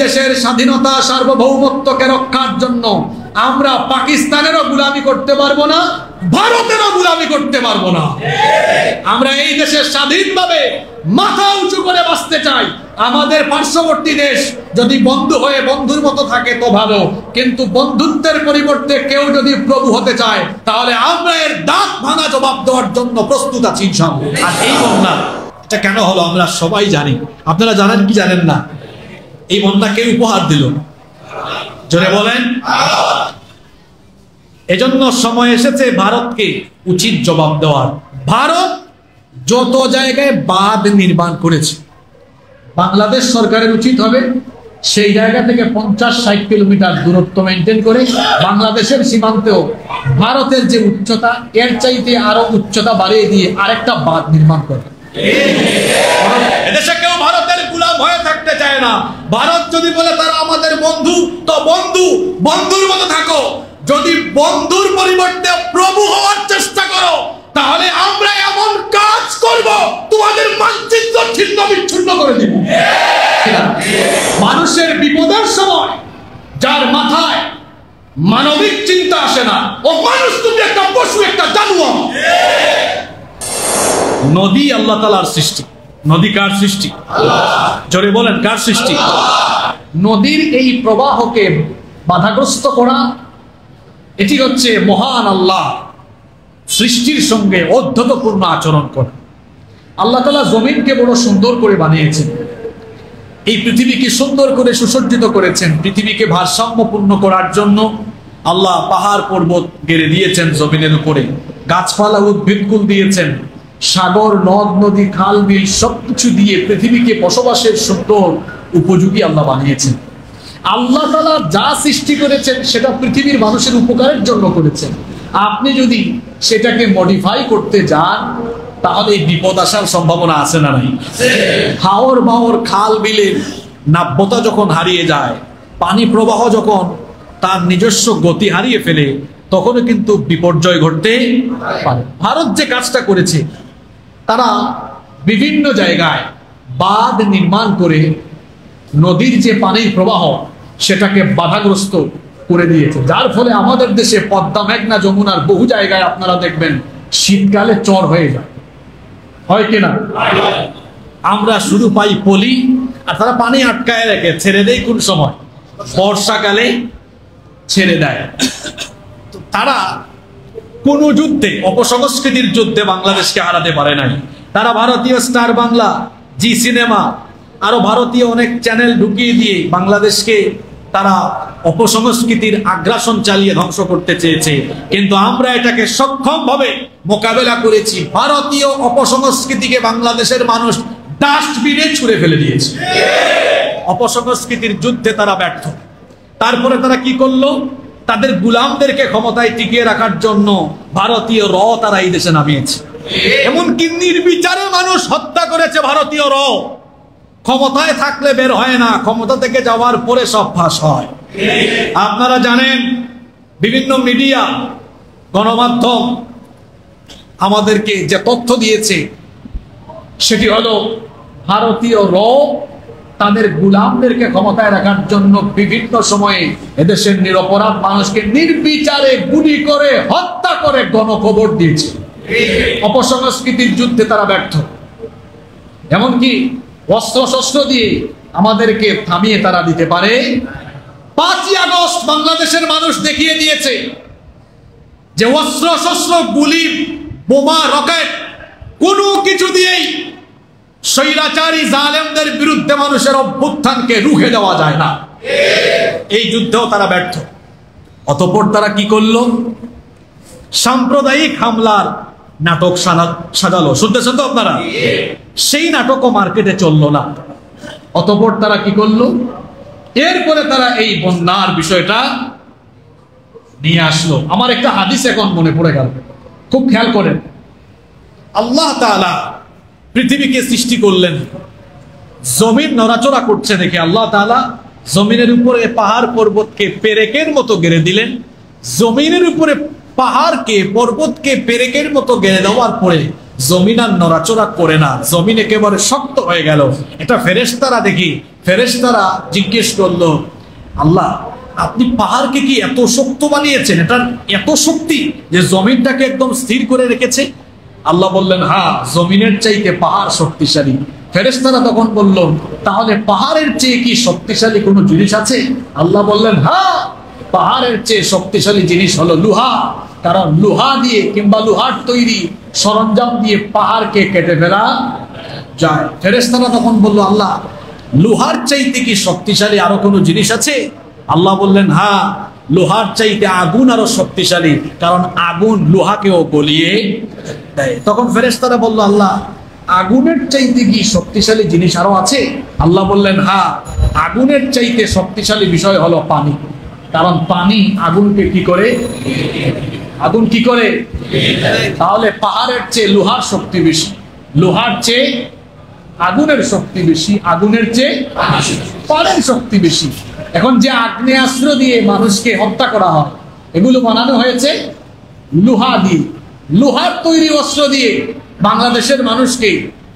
দেশের স্বাধীনতা সার্বভৌমত্বকে রক্ষার জন্য আমরা পাকিস্তানেরও গোলামি করতে পারবো না, ভারতেরও গোলামি করতে পারবো না। আমরা এই দেশে স্বাধীনভাবে মাথা উঁচু করে বাঁচতে চাই। আমাদের পার্শ্ববর্তী দেশ যদি বন্ধু হয়ে বন্ধুর মতো থাকে তো ভালো, কিন্তু বন্ধুত্বের পরিবর্তে কেউ যদি প্রভু হতে চায় তাহলে আমরা এর দাঁত ভাঙা জবাব দেওয়ার জন্য প্রস্তুত আছি ইনশাআল্লাহ। আর এই বন্যা এটা কেন হলো আমরা সবাই জানি। আপনারা জানেন কি জানেন না? এই বন্যা কে উপহার দিল? জোরে বলেন। এজন্য সময় এসেছে ভারতকে উচিত জবাব দেওয়ার। ভারত যত জায়গায় বাঁধ নির্মাণ করেছে, বাংলাদেশ সরকারের উচিত হবে সেই জায়গা থেকে 50-60 কিলোমিটার দূরত্ব মেনটেন করে বাংলাদেশের সীমান্তেও ভারতের যে উচ্চতা এর চাইতে আরো উচ্চতা বাড়িয়ে দিয়ে আরেকটা বাঁধ নির্মাণ করে। এদেশে কেউ ভারতের গোলাম হয়ে থাকতে চায় না। ভারত যদি বলে তারা আমাদের বন্ধু, তো বন্ধুর মতো থাকো। যদি বন্ধুর পরিবর্তে প্রভু হওয়ার চেষ্টা করো তাহলে আমরা এমন কাজ করব তোমাদের মানচিত্র ছিন্ন বিচ্ছিন্ন করে দিব। মানুষের বিপদের সময় যার মাথায় মানবিক চিন্তা আসে না, ও মানুষ তুমি একটা পশু, একটা জানোয়ার। নদী আল্লাহ তাআলার সৃষ্টি। নদী কার সৃষ্টি? আল্লাহ। জোরে বলেন, কার সৃষ্টি? নদীর এই প্রবাহকে বাধাগ্রস্ত করা, এটি হচ্ছে মহান আল্লাহ সৃষ্টির সঙ্গে অধ্যতপূর্ণ আচরণ করা। আল্লাহ তাআলা জমিনকে বড় সুন্দর করে বানিয়েছেন, এই পৃথিবীকে সুন্দর করে সুসজ্জিত করেছেন। পৃথিবীকে ভারসাম্যপূর্ণ করার জন্য আল্লাহ পাহাড় পর্বত গেড়ে দিয়েছেন জমিনের উপরে, গাছপালা উদ্ভিদকুল দিয়েছেন, সাগর নদ নদী খাল বিল সবকিছু দিয়ে পৃথিবীকে বসবাসের সুন্দর উপযোগী আল্লাহ বানিয়েছেন। আল্লাহ তাআলা যা সৃষ্টি করেছেন সেটা পৃথিবীর মানুষের উপকারের জন্য করেছেন। আপনি যদি সেটাকে মডিফাই করতে যান তাহলে বিপদ আসার সম্ভাবনা আছে না নাই? হাওর বাওর খাল বিলের নাব্যতা যখন হারিয়ে যায়, পানি প্রবাহ যখন তার নিজস্ব গতি হারিয়ে ফেলে, তখনও কিন্তু বিপর্যয় ঘটতে পারে। ভারত যে কাজটা করেছে, তারা বিভিন্ন জায়গায় বাঁধ নির্মাণ করে নদীর যে পানির প্রবাহ সেটাকে বাধাগ্রস্ত করে দিয়েছে, যার ফলে আমাদের দেশে পদ্মা, মেঘনা, যমুনার বহু জায়গায় আপনারা দেখবেন শীতকালে চর হয়ে যায়, হয় কিনা? আমরা শুধু পাই পলি, আর তারা পানি আটকায় রেখে ছেড়ে দেয় কোন সময়? বর্ষাকালে ছেড়ে দেয়। তারা কোন যুদ্ধে, অপসংস্কৃতির যুদ্ধে বাংলাদেশকে হারাতে পারে নাই। তারা ভারতীয় স্টার বাংলা, জি সিনেমা, আরো ভারতীয় অনেক চ্যানেল ঢুকিয়ে দিয়ে বাংলাদেশকে তারা অপসংস্কৃতির আগ্রাসন চালিয়ে ধ্বংস করতে চেয়েছে, কিন্তু আমরা এটাকে সক্ষমভাবে মোকাবেলা করেছি। ভারতীয় অপসংস্কৃতিকে বাংলাদেশের মানুষ ডাস্টবিনে ছুঁড়ে ফেলে দিয়েছে। অপসংস্কৃতির যুদ্ধে তারা ব্যর্থ। তারপরে তারা কি করলো? তাদের গুলামদেরকে ক্ষমতায় টিকিয়ে রাখার জন্য ভারতীয় র তারা এই দেশে নামিয়েছে। এমনকি নির্বিচারে মানুষ হত্যা করেছে ভারতীয় র। ক্ষমতায় থাকলে বের হয় না, ক্ষমতা থেকে যাওয়ার পরে সব ফাঁস হয়। আপনারা জানেন বিভিন্ন মিডিয়া, গণমাধ্যম আমাদেরকে যে তথ্য দিয়েছে সেটি হলো ভারতীয় র তাদের গুলামদেরকে ক্ষমতায় রাখার জন্য বিভিন্ন সময়ে এদেশের নিরপরাধ মানুষকে নির্বিচারে গুলি করে হত্যা করে গণকবর দিয়েছে। অপসংস্কৃতির যুদ্ধে তারা ব্যর্থ। এমনকি অস্ত্র শস্ত্র দিয়ে আমাদেরকে থামিয়ে তারা দিতে পারে। 5ই আগস্ট বাংলাদেশের মানুষ দেখিয়ে দিয়েছে যে অস্ত্র শস্ত্র, গুলি, বোমা, রকেট কোনো কিছু দিয়েই স্বৈরাচারী জালেমদের বিরুদ্ধে মানুষের অভ্যুত্থানকে রুখে দেওয়া যায় না। এই যুদ্ধেও তারা ব্যর্থ। অতঃপর তারা কি করলো? সাম্প্রদায়িক হামলার নাটক সাজালো। শুনতেছেন তো আপনারা? সেই নাটকও মার্কেটে চললো না। অতঃপর তারা কি করলো? এরপরে তারা এই বন্যার বিষয়টা নিয়ে আসলো। আমার একটা হাদিস এখন মনে পড়ে গেল, খুব খেয়াল করেন। আল্লাহ তাআলা পৃথিবীকে সৃষ্টি করলেন, জমিন নড়াচড়া করছে দেখে আল্লাহ তাআলা জমিনের উপরে পাহাড় পর্বতকে পেরেকের মতো গেড়ে দিলেন। জমিনের উপরে পাহাড়কে, পর্বতকে পেরেকের মতো গেড়ে দেওয়ার পরে জমিন আর নড়াচড়া করে না, জমিন একেবারে শক্ত হয়ে গেল। এটা ফেরেশতারা দেখি ফেরেশতারা জিজ্ঞেস করলো, আল্লাহ আপনি পাহাড়কে কি এত শক্ত বানিয়েছেন, এটার এত শক্তি যে জমিনটাকে একদম স্থির করে রেখেছে? আল্লাহ বললেন, হ্যাঁ, জমিনের চাইতে পাহাড় শক্তিশালী। ফেরেশতারা তখন বলল, তাহলে পাহাড়ের চেয়ে কি শক্তিশালী কোনো জিনিস আছে? আল্লাহ বললেন, হ্যাঁ, পাহাড়ের চেয়ে শক্তিশালী জিনিস হলো লোহা। কারণ লোহা দিয়ে কিংবা লোহার তৈরি সরঞ্জাম দিয়ে পাহাড়কে কেটে ফেলা যায়। ফেরেশতারা তখন বলল, আল্লাহ লোহার চাইতে কি শক্তিশালী আরো কোনো জিনিস আছে? আল্লাহ বললেন, হ্যাঁ, লোহার চাইতে আগুন আরো শক্তিশালী, কারণ আগুন লোহাকেও গলিয়ে দেয়। তখন ফেরেশতারা বলল, আল্লাহ আগুনের চাইতে কি শক্তিশালী জিনিস আরো আছে? আল্লাহ বললেন, হ্যাঁ, আগুনের চাইতে শক্তিশালী বিষয় হলো পানি। কারণ পানি আগুনকে কি করে, আগুন কি করে। তাহলে পাহাড়ের চেয়ে লোহার শক্তি বেশি, লোহার চেয়ে আগুনের শক্তি বেশি, আগুনের চেয়ে পানির শক্তি বেশি। এখন যে আগ্নেয়াস্ত্র দিয়ে মানুষকে হত্যা করা হয়, এগুলো বানানো হয়েছে লোহা দিয়ে। লোহার তৈরি অস্ত্র দিয়ে বাংলাদেশের মানুষকে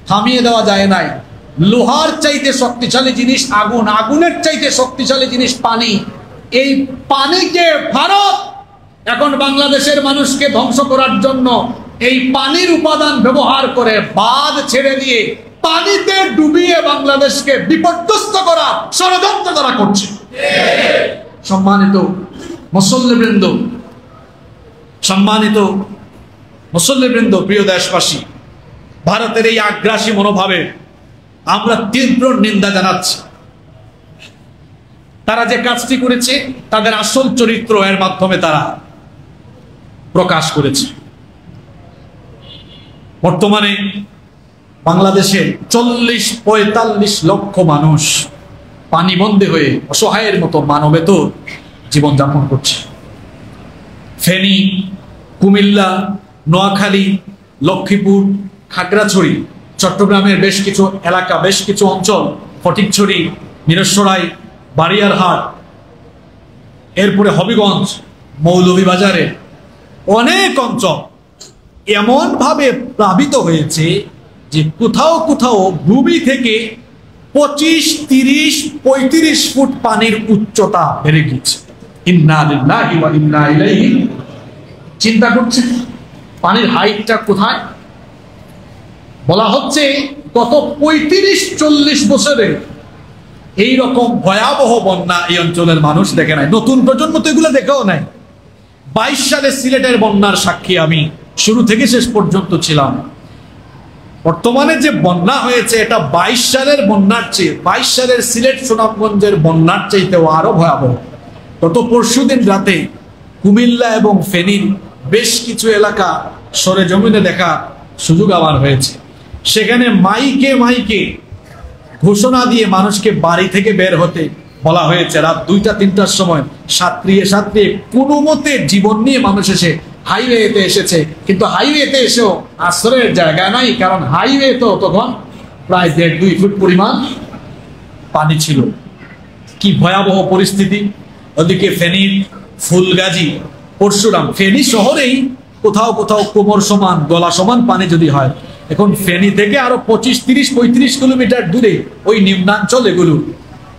থামিয়ে দেওয়া যায় নাই। লোহার চাইতে শক্তিশালী জিনিস আগুন, আগুনের চাইতে শক্তিশালী জিনিস পানি। এই পানিকে ভারত এখন বাংলাদেশের মানুষকে ধ্বংস করার জন্য এই পানির উপাদান ব্যবহার করে বাঁধ ছেড়ে দিয়ে পানিতে ডুবিয়ে বাংলাদেশকে বিপর্যস্ত করা ষড়যন্ত্র তারা করছে। সম্মানিত মুসল্লিবৃন্দ, সম্মানিত মুসল্লিবৃন্দ, প্রিয় দেশবাসী, ভারতের এই আগ্রাসী মনোভাবে আমরা তীব্র নিন্দা জানাচ্ছি। তারা যে কাজটি করেছে তাদের আসল চরিত্র এর মাধ্যমে তারা প্রকাশ করেছে। বর্তমানে বাংলাদেশে 40-45 লক্ষ মানুষ পানিবন্দী হয়ে অসহায়ের মতো মানবেত জীবনযাপন করছে। ফেনী, কুমিল্লা, নোয়াখালী, লক্ষ্মীপুর, খাগড়াছড়ি, চট্টগ্রামের বেশ কিছু এলাকা, বেশ কিছু অঞ্চল, ফটিকছড়ি, মিরসরাই, বারিয়ারহাট, এরপরে হবিগঞ্জ, মৌলভীবাজারে অনেক অঞ্চল এমন ভাবে প্লাবিত হয়েছে যে কোথাও কোথাও ভূমি থেকে 25, 30, 35 ফুট পানির উচ্চতা বেড়ে গেছে। ইন্না লিল্লাহি ওয়া ইন্না ইলাইহি। চিন্তা করছেন পানির হাইটটা কোথায়? বলা হচ্ছে গত 35-40 বছরে এইরকম ভয়াবহ বন্যা এই অঞ্চলের মানুষ দেখে নাই। নতুন প্রজন্ম তো এগুলো দেখেও নাই। 22 সালে সিলেটের বন্যার সাক্ষী আমি শুরু থেকে শেষ পর্যন্ত ছিলাম। বর্তমানে যে বন্যা হয়েছে এটা 22 সালের বন্যার চেয়ে, 22 সালের সিলেট সুনামগঞ্জের বন্যার চাইতেও আরো ভয়াবহ। গত পরশুদিন রাতে কুমিল্লা এবং ফেনীর বেশ কিছু এলাকা সরেজমিনে দেখা সুযোগ আমার হয়েছে। সেখানে মাইকে মাইকে ঘোষণা দিয়ে মানুষকে বাড়ি থেকে বের হতে বলা হয়েছে। রাত 2টা-3টার সময় সাঁতরিয়ে সাঁতরিয়ে কোনো মতে জীবন নিয়ে মানুষ এসে হাইওয়েতে এসেছে, কিন্তু হাইওয়েতে এসেও আশ্রয়ের জায়গা নাই, কারণ হাইওয়ে তো তখন প্রায় 1.5-2 ফুট পরিমাণ পানি ছিল। কি ভয়াবহ পরিস্থিতি! ওদিকে ফেনীর ফুলগাজী, পরশুরাম, ফেনী শহরেই কোথাও কোথাও কোমর সমান, গলা সমান পানি যদি হয়, এখন ফেনী থেকে আরো 25, 30, 35 কিলোমিটার দূরে ওই নিম্নাঞ্চল এগুলো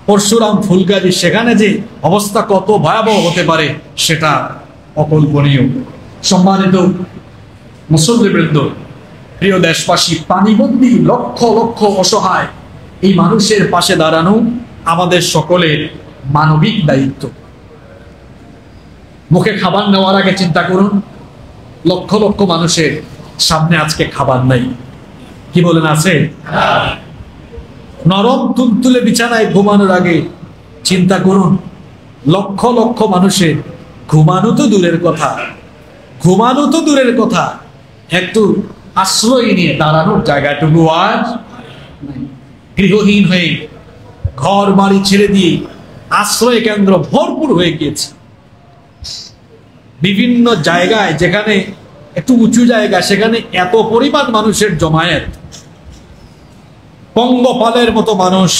পরশুরাম, ফুলগাজী, সেখানে যে অবস্থা কত ভয়াবহ হতে পারে সেটা অকল্পনীয়। সম্মানিত মুসল্লিবৃন্দ, প্রিয় দেশবাসী, পানিবন্দী লক্ষ লক্ষ অসহায় এই মানুষের পাশে দাঁড়ানো আমাদের সকলের মানবিক দায়িত্ব। মুখে খাবার নেওয়ার আগে চিন্তা করুন, লক্ষ লক্ষ মানুষের সামনে আজকে খাবার নাই। কি বলেন, আছে? নরম তুলতুলে বিছানায় ঘুমানোর আগে চিন্তা করুন, লক্ষ লক্ষ মানুষের ঘুমানো তো দূরের কথা, ঘুমানো তো দূরের কথা, একটু আশ্রয় নিয়ে দাঁড়ানোর জায়গাটুকু আজ গৃহহীন হয়ে ঘর বাড়ি ছেড়ে দিয়ে আশ্রয় কেন্দ্র ভরপুর হয়ে গিয়েছে। বিভিন্ন জায়গায় যেখানে একটু উঁচু জায়গা সেখানে এত পরিমাণ মানুষের জমায়েত, পঙ্গপালের মতো মানুষ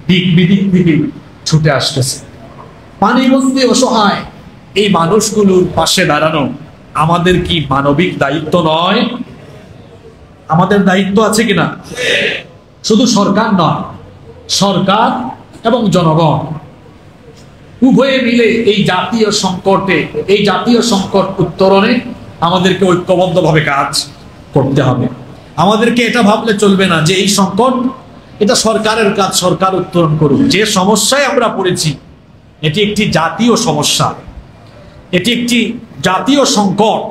দিক বিদিক থেকে ছুটে আসতেছে। পানিবন্দী অসহায় এই মানুষগুলোর পাশে দাঁড়ানো আমাদের কি মানবিক দায়িত্ব নয়? আমাদের দায়িত্ব আছে কিনা? শুধু সরকার নয়, সরকার এবং জনগণ উভয়ে মিলে এই জাতীয় সংকট উত্তরণে আমাদেরকে ঐক্যবদ্ধভাবে কাজ করতে হবে। আমাদেরকে এটা ভাবলে চলবে না যে এই সংকট এটা সরকারের কাজ, সরকার উত্তরণ করুক। যে সমস্যায় আমরা পড়েছি এটি একটি জাতীয় সমস্যা, এটি একটি জাতীয় সংকট।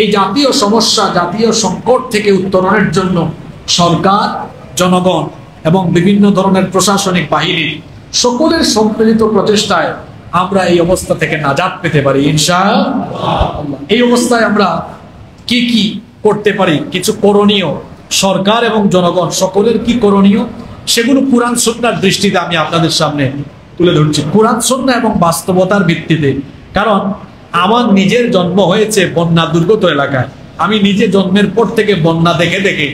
এই জাতীয় সমস্যা, জাতীয় সংকট থেকে উত্তরণের জন্য সরকার, জনগণ এবং বিভিন্ন ধরনের প্রশাসনিক বাহিনী সকলের সম্মিলিত প্রচেষ্টায় আমরা এই অবস্থা থেকে নাজাত পেতে পারি ইনশাআল্লাহ। এই অবস্থায় আমরা কি কি করতে পারি, কিছু করণীয়, সরকার এবং জনগণ সকলের কি করণীয় সেগুলো কুরআন সুন্নাহর দৃষ্টিতে আমি আপনাদের সামনে তুলে ধরছি, কুরআন সুন্নাহ এবং বাস্তবতার ভিত্তিতে। কারণ আমার নিজের জন্ম হয়েছে বন্যা দুর্গত এলাকায়, আমি নিজে জন্মের পর থেকে বন্যা দেখে দেখে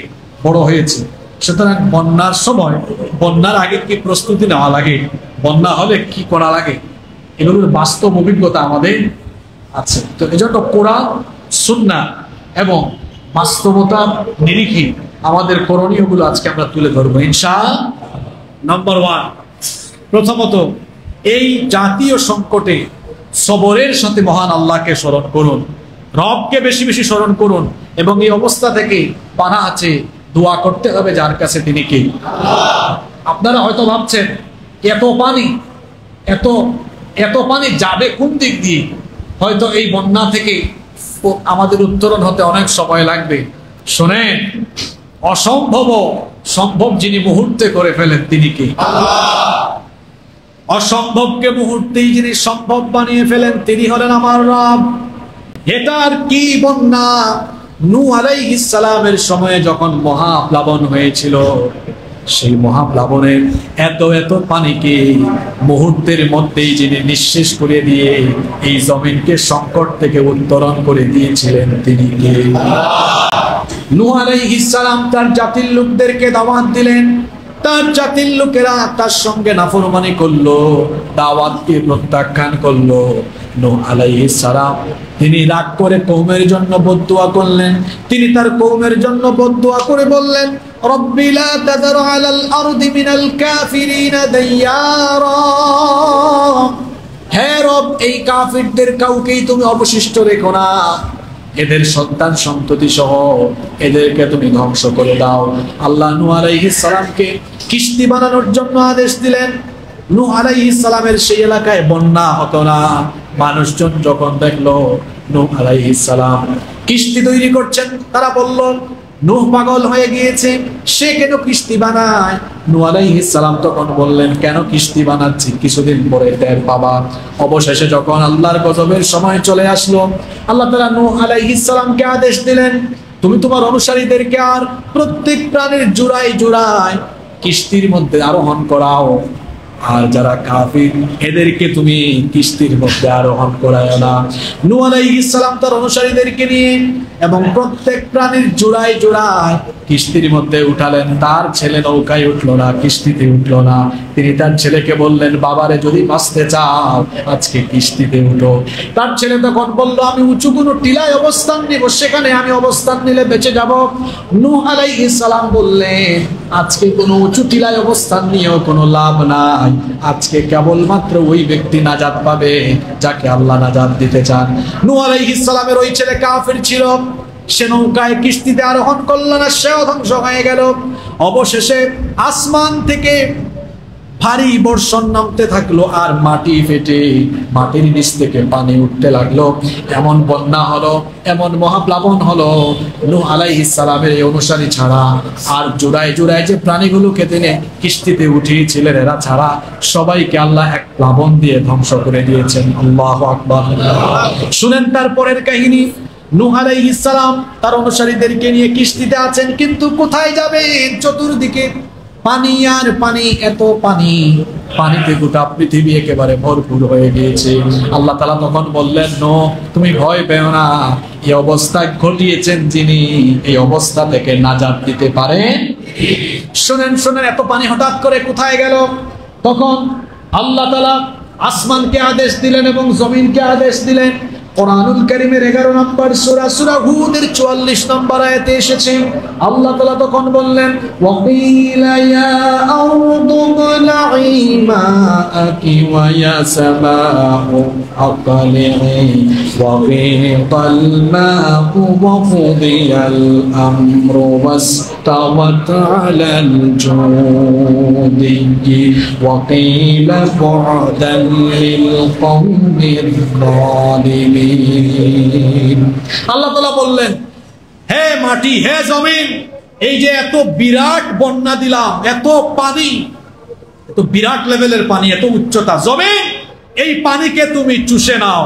বড় হয়েছি। সুতরাং বন্যার সময়, বন্যার আগে কি প্রস্তুতি নেওয়া লাগে, বন্যা হলে কি করা লাগে, এগুলোর বাস্তব অভিজ্ঞতা আমাদের আছে। তো এজন্য কোরআন সুন্নাহ এবং বাস্তবতার নিরিখে আমাদের করণীয়গুলো আজকে আমরা তুলে ধরবো ইনশাআল্লাহ। নাম্বার 1, প্রথমত এই জাতীয় সংকটে সবরের সাথে মহান আল্লাহকে স্মরণ করুন, রবকে বেশি বেশি স্মরণ করুন এবং এই অবস্থা থেকে পানা আছে দোয়া করতে হবে যার কাছে, তিনি কে? আপনারা হয়তো ভাবছেন এত পানি যাবে কোন দিক দিয়ে, হয়তো এই বন্যা থেকে আমাদের উত্তরণ হতে অনেক সময় লাগবে। শোনেন, অসম্ভব সম্ভব যিনি মুহূর্তে করে ফেলেন তিনি কে? অসম্ভবকে মুহূর্তেই যিনি সম্ভব বানিয়ে ফেলেন তিনি হলেন আমার রব। এটার কি বন্যা! নূহ আলাইহিস সালামের সময়ে যখন মহাপ্লাবন হয়েছিল, সেই মহাপ্লাবনের এত পানিকে মুহূর্তের মধ্যেই যিনি নিঃশেষ করে দিয়ে এই জমিনকে সংকট থেকে উত্তরণ করে দিয়েছিলেন তিনি কে? নূহ আলাইহিস সালাম তার জাতির লোকদেরকে দাওয়াত দিলেন, তার জাতির লোকেরা তার সঙ্গে নাফরমানি করলো, দাওয়াতকে প্রত্যাখ্যান করলো। নূহ আলাইহিস সালাম তিনি রাগ করে কওমের জন্য বদদুয়া করলেন। তিনি তার কওমের জন্য বদদুয়া করে বললেন, রব্বি লা তাযার আলাল আরদি মিনাল কাফিরিনা দাইয়ারা। হে রব, এই কাফিরদের কাউকেই তুমি অবশিষ্ট রেখো না, এদের সন্তান সন্ততি সহ এদেরকে তুমি ধ্বংস করে দাও। আল্লাহ নূহ আলাইহিস সালামকে কিস্তি বানানোর জন্য আদেশ দিলেন। নূহ আলাইহিস সালামের সেই এলাকায় বন্যা হতো না। মানুষজন যখন দেখলো নূহ আলাইহিস সালাম কিস্তি তৈরি করছেন, তারা বলল নূহ পাগল হয়ে গিয়েছে, সে কেন কিস্তি বানায়? নূহ আলাইহিস সালাম তখন বললেন, কেন কিস্তি বানাচ্ছি কিছুদিন পরে টের পাবা। অবশেষে যখন আল্লাহর গজবের সময় চলে আসলো, আল্লাহ তাআলা নূহ আলাইহিস সালামকে আদেশ দিলেন, তুমি তোমার অনুসারীদেরকে আর প্রত্যেক প্রাণীর জোড়ায় জোড়ায় কিস্তির মধ্যে আরোহণ করাও, আর যারা কাফির এদেরকে তুমি কিস্তির মধ্যে আরোহণ করায় না। নূহ আলাইহিস সালাম তার অনুসারীদেরকে নিয়ে এবং প্রত্যেক প্রাণীর জোড়ায় জোড়ায় কিস্তির মধ্যে উঠালেন। তার ছেলে নৌকায় উঠলো না, কিস্তিতে উঠলো না। তিনি তার ছেলেকে বললেন, বাবারে যদি বাঁচতে চাও আজকে কিস্তিতে উঠো। তার ছেলে তখন বলল, আমি উঁচু কোনো টিলায় অবস্থান নিব, সেখানে আমি অবস্থান নিলে বেঁচে যাব। নূহ আলাইহিস সালাম বললেন, আজকে কোনো উঁচু টিলায় অবস্থান নিয়েও কোনো লাভ নাই। আজকে কেবলমাত্র ওই ব্যক্তি নাজাত পাবে যাকে আল্লাহ নাজাত দিতে চান। নূহ আলাইহিস সালামের ওই ছেলে কাফির ছিল, সে নৌকায় কিস্তিতে আরোহণ করলো না, সেও ধ্বংস হয়ে গেল। অবশেষে আসমান থেকে ভারী বর্ষণ নামতে থাকলো আর মাটি ফেটে মাটির নিচ থেকে পানি উঠতে লাগলো। এমন বন্যা হলো, এমন মহাপ্লাবন হলো, নূহ আলাইহিস সালামের এই অনুসারী ছাড়া আর জোড়ায় জোড়ায় যে প্রাণীগুলোকে তিনি কিস্তিতে উঠিয়েছিলেন এরা ছাড়া সবাইকে আল্লাহ এক প্লাবন দিয়ে ধ্বংস করে দিয়েছেন। আল্লাহু আকবার। শুনেন তারপরের কাহিনী। নূহ আলাইহিস সালাম তার অনুসারীদেরকে নিয়ে কিস্তিতে আছেন, কিন্তু কোথায় যাবেন? চতুর্দিকে পানি আর পানি, এত পানি, পানিতে গোটা পৃথিবী একেবারে ভরপুর হয়ে গিয়েছে। আল্লাহ তাআলা তখন বললেন, নূহ তুমি ভয় পেও না, এই অবস্থা ঘটিয়েছেন যিনি, এই অবস্থা থেকে নাজাত দিতে পারেন। শুনেন শুনেন, এত পানি হঠাৎ করে কোথায় গেল? তখন আল্লাহ তাআলা আসমানকে আদেশ দিলেন এবং জমিনকে আদেশ দিলেন, কোরআনুল কারীমের 11 নম্বর সূরা সূরা হুদের 44 নম্বর আয়াতে এসেছে, আল্লাহ তাআলা তখন বললেন, ওয়াকিলা ইয়া আরদু বলঈ মাআকি ওয়া ইয়া সামাউ আqli'i ওয়া গীতাল মাউ ওয়া কুদিয়াল আমরু ওয়াস্তাওয়াত আলাল জুদি ওয়া কিলা বু'দান লিল কওমির যালিমিন। আল্লাহ তাআলা বললেন, হে মাটি, হে জমিন, এই যে এত বিরাট বন্যা দিলাম, এত পানি, এত বিরাট লেভেলের পানি, এত উচ্চতা, জমিন এই পানিকে তুমি চুষে নাও।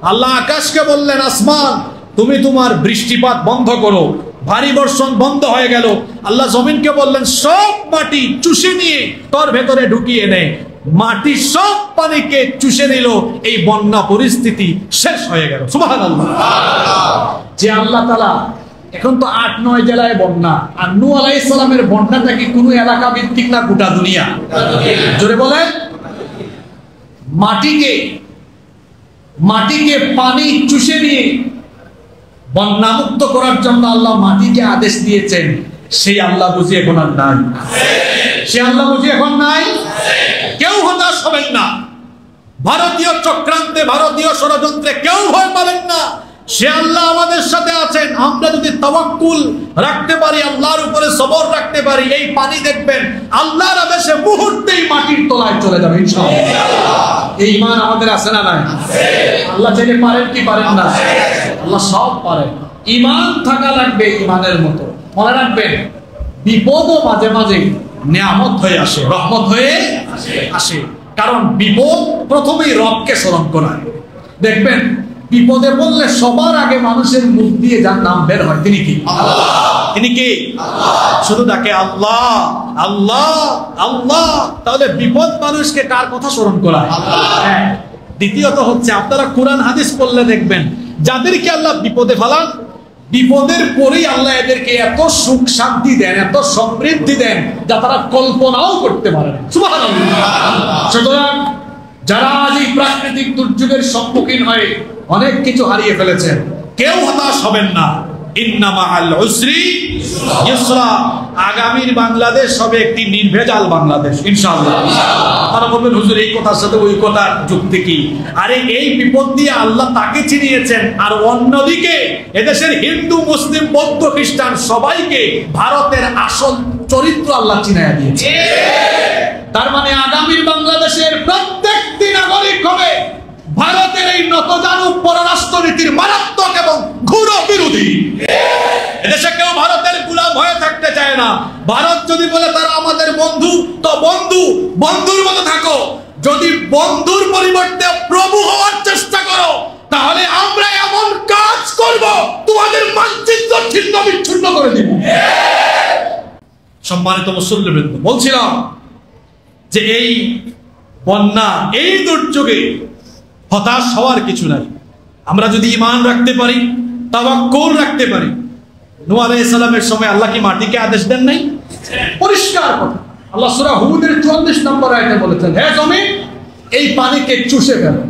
আল্লাহ আকাশকে বললেন, আসমান তুমি তোমার বৃষ্টিপাত বন্ধ করো, ভারী বর্ষণ বন্ধ হয়ে গেল। আল্লাহ জমিনকে বললেন, সব মাটি চুষে নিয়ে তোর ভেতরে ঢুকিয়ে নে। মাটি সব পানিকে চুষে নিল, এই বন্যা পরিস্থিতি শেষ হয়ে গেল। সুবহানাল্লাহ। যে আল্লাহ তাআলা, এখন তো 8-9 জেলায় বন্যা, আর নূহ আলাইহিস সালামের বন্যাটা কি কোনো এলাকা ভিত্তিক না, গোটা দুনিয়া? জোরে বলেন। মাটিকে পানি চুষে নিয়ে বন্যামুক্ত করার জন্য আল্লাহ মাটিকে আদেশ দিয়েছেন। সেই আল্লাহ বুঝি এখন আর নাই? সে আল্লাহ বুঝি এখন নাই? কেউ হতাশ হবেন না, ভারতীয় চক্রান্তে, ভারতীয় ষড়যন্ত্রে কেউ ভয় পাবেন না। সে আল্লাহ আমাদের সাথে আছেন। আমরা যদি তাওয়াক্কুল রাখতে পারি, আল্লাহর উপরে সবর রাখতে পারি, এই পানি দেখবেন আল্লাহর আদেশে মুহূর্তেই মাটির তলায় চলে যাবে ইনশাআল্লাহ। এই ঈমান আমাদের আছে না নাই? আল্লাহ চাইলে পারেন কি পারেন না? আল্লাহ সব পারেন। ঈমান থাকা লাগবে ঈমানের মতো। মনে রাখবেন, বিপদও মাঝে মাঝে নিয়ামত হয়ে আসে, রহমত হয়ে আসে। কারণ বিপদ প্রথমেই রবকে স্মরণ করায়। দেখবেন বিপদে পড়লে সবার আগে মানুষের মুখ দিয়ে যার নাম বের হয়, তিনি কি? তিনি কি? শুধু ডাকে আল্লাহ আল্লাহ আল্লাহ। তাহলে বিপদ মানুষকে কার কথা স্মরণ করায়? হ্যাঁ। দ্বিতীয়ত হচ্ছে, আপনারা কোরআন হাদিস পড়লে দেখবেন, যাদেরকে আল্লাহ বিপদে ফেলান, বিপদের পরেই আল্লাহ এদেরকে এত সুখ শান্তি দেন, এত সমৃদ্ধি দেন, যা তারা কল্পনাও করতে পারে না। সুবহানাল্লাহ। সুতরাং যারা আজ এই প্রাকৃতিক দুর্যোগের সম্মুখীন হয়ে অনেক কিছু হারিয়ে ফেলেছেন, কেউ হতাশ হবেন না। ইন্না মাআল উসরি ইউসরা। আগামীর বাংলাদেশ হবে একটি নির্ভেজাল বাংলাদেশ ইনশাআল্লাহ। আপনারা বলবেন, হুজুর এই কথার সাথে ওই কথার যুক্তি কি? আরে এই বিপদ দিয়ে আল্লাহ তাকে চিনিয়েছেন, আর অন্যদিকে এদেশের হিন্দু, মুসলিম, বৌদ্ধ, খ্রিস্টান সবাইকে ভারতের আসল চরিত্র আল্লাহ চিনাইয়া দিয়েছে। তার মানে আগামীর বাংলাদেশের প্রত্যেকটি নাগরিক হবে ভারতের এই নতজানু পররাষ্ট্রনীতির মারাত্মক এবং ঘোর বিরোধী। এদেশে কেউ ভারতের গোলাম হয়ে থাকতে চায় না। ভারত যদি বলে তারা আমাদের বন্ধু, তো বন্ধুর মতো থাকো। যদি বন্ধুর পরিবর্তে প্রভু হওয়ার চেষ্টা করো, তাহলে আমরা এমন কাজ করব, তোমাদের মানচিত্র ছিন্ন বিচ্ছিন্ন করে দিব। সম্মানিত মুসল্লিবৃন্দ, বলছিলাম যে এই বন্যা, এই দুর্যোগে হতাশ হওয়ার কিছু নাই। আমরা যদি ঈমান রাখতে পারি, তাওয়াক্কুল রাখতে পারি। নূহ আলাইহিস সালামের সময় আল্লাহ কি মাটিকে আদেশ দেন নাই? পরিষ্কার কথা আল্লাহ সূরা হুদের 44 নম্বর আয়াতে বলেছেন, হে জমিন এই পানিকে চুষে ফেলো।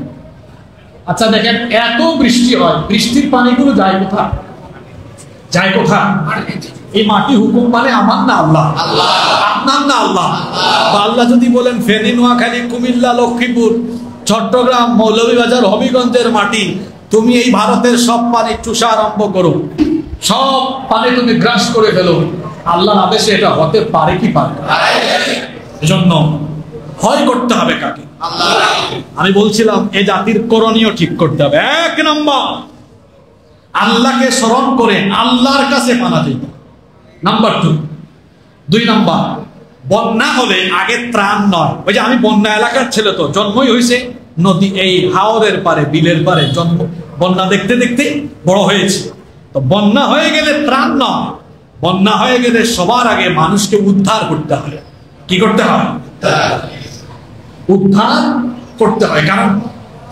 আচ্ছা দেখেন, এত বৃষ্টি হয়, বৃষ্টির পানিগুলো যায় কোথায়? যায় কোথায়? এই মাটি হুকুম মানে আমার না আল্লাহ? আপনার না আল্লাহ? আল্লাহ যদি বলেন ফেনী, নোয়াখালী, কুমিল্লা, লক্ষ্মীপুর, চট্টগ্রাম, মৌলভীবাজার, হবিগঞ্জের মাটি, তুমি এই ভারতের সব পানি চুষা আরম্ভ করো, সব পানি তুমি গ্রাস করে ফেলো, আল্লাহর আদেশে এটা হতে পারে কি পারে? এজন্য ভয় করতে হবে কাকে? আমি বলছিলাম এই জাতির করণীয় ঠিক করতে হবে। 1 নম্বর, আল্লাহকে স্মরণ করে আল্লাহর কাছে পানা চাইতে। নাম্বার 2 নম্বর, বন্যা হলে আগে ত্রাণ নয়। ওই যে আমি বন্যা এলাকার ছেলে, তো জন্মই হয়েছে নদী, এই হাওরের পারে, বিলের পারে, জন্ম বন্যা দেখতে দেখতে বড় হয়েছে। তো বন্যা হয়ে গেলে ত্রাণ নয়, বন্যা হয়ে গেলে সবার আগে মানুষকে উদ্ধার করতে হয়। কি করতে হয়? উদ্ধার করতে হয়। কারণ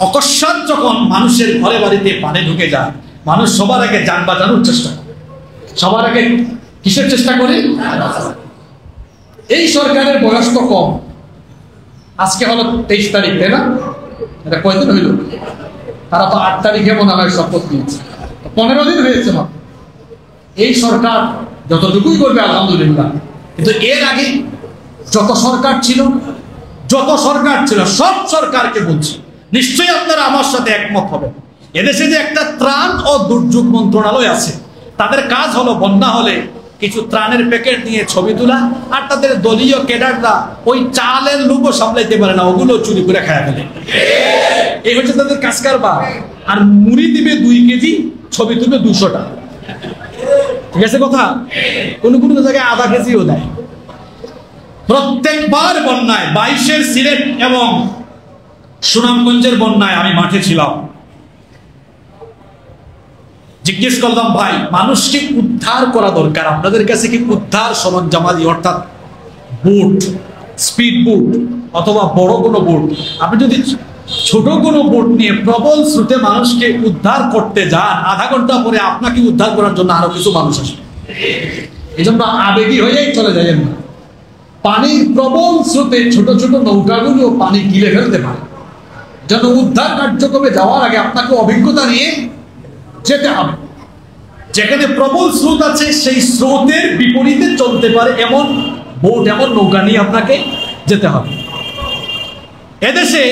অকস্মাৎ যখন মানুষের ঘরে বাড়িতে পানি ঢুকে যায়, মানুষ সবার আগে যান বাঁচানোর চেষ্টা করে। সবার আগে কিসের চেষ্টা করে? এই সরকারের বয়স তো কম, আজকে হলো 23 তারিখ, তাই না? এটা কয়দিন হইল? তারা তো 8 তারিখে মনে হয় শপথ নিয়েছে, 15 দিন হয়েছে মাত্র। এই সরকার যতটুকুই করবে আলহামদুলিল্লাহ, কিন্তু এর আগে যত সরকার ছিল সব সরকারকে বলছি, নিশ্চয়ই আপনারা আমার সাথে একমত হবেন, এদেশে যে একটা ত্রাণ ও দুর্যোগ মন্ত্রণালয় আছে, তাদের কাজ হলো বন্যা হলে কিছু ত্রাণের প্যাকেট নিয়ে ছবি তোলা, আর তাদের দলীয় ক্যাডাররা ওই চালের লোভও সামলাইতে পারে না, ওগুলো চুরি করে খায় ফেলে। এই হচ্ছে তাদের কাজ কারবার। আর মুড়ি দিবে 2 কেজি, ছবি তুলবে 200টা। ঠিক আছে কথা? কোন কোন জায়গায় আধা কেজিও দেয়। প্রত্যেকবার বন্যায় 22-এর সিলেট এবং সুনামগঞ্জের বন্যায় আমি মাঠে ছিলাম, জিজ্ঞেস করলাম, ভাই মানুষকে উদ্ধার করা দরকার, আপনাদের কাছে কি উদ্ধার সরঞ্জামাদি অর্থাৎ বোট, স্পিড বোট অথবা বড় কোনো বোট, আপনি যদি ছোট কোনো বোট নিয়ে প্রবল স্রোতে মানুষকে উদ্ধার করতে যান, আধা ঘন্টা পরে আপনাকে উদ্ধার করার জন্য আরো কিছু মানুষ আসবে। এই জন্য আবেগী হয়েই চলে যায় না, পানির প্রবল স্রোতে ছোট ছোট নৌকাগুলো পানি গিলে ফেলতে পারে। যেন উদ্ধার কার্যক্রমে যাওয়ার আগে আপনাকে অভিজ্ঞতা নিয়ে যেতে হবে। যেখানে প্রবল স্রোত আছে সেই স্রোতের বিপরীতে চলতে পারে এমন বোট, এমন নৌকা নিয়ে আপনাকে যেতে হবে। এদেশে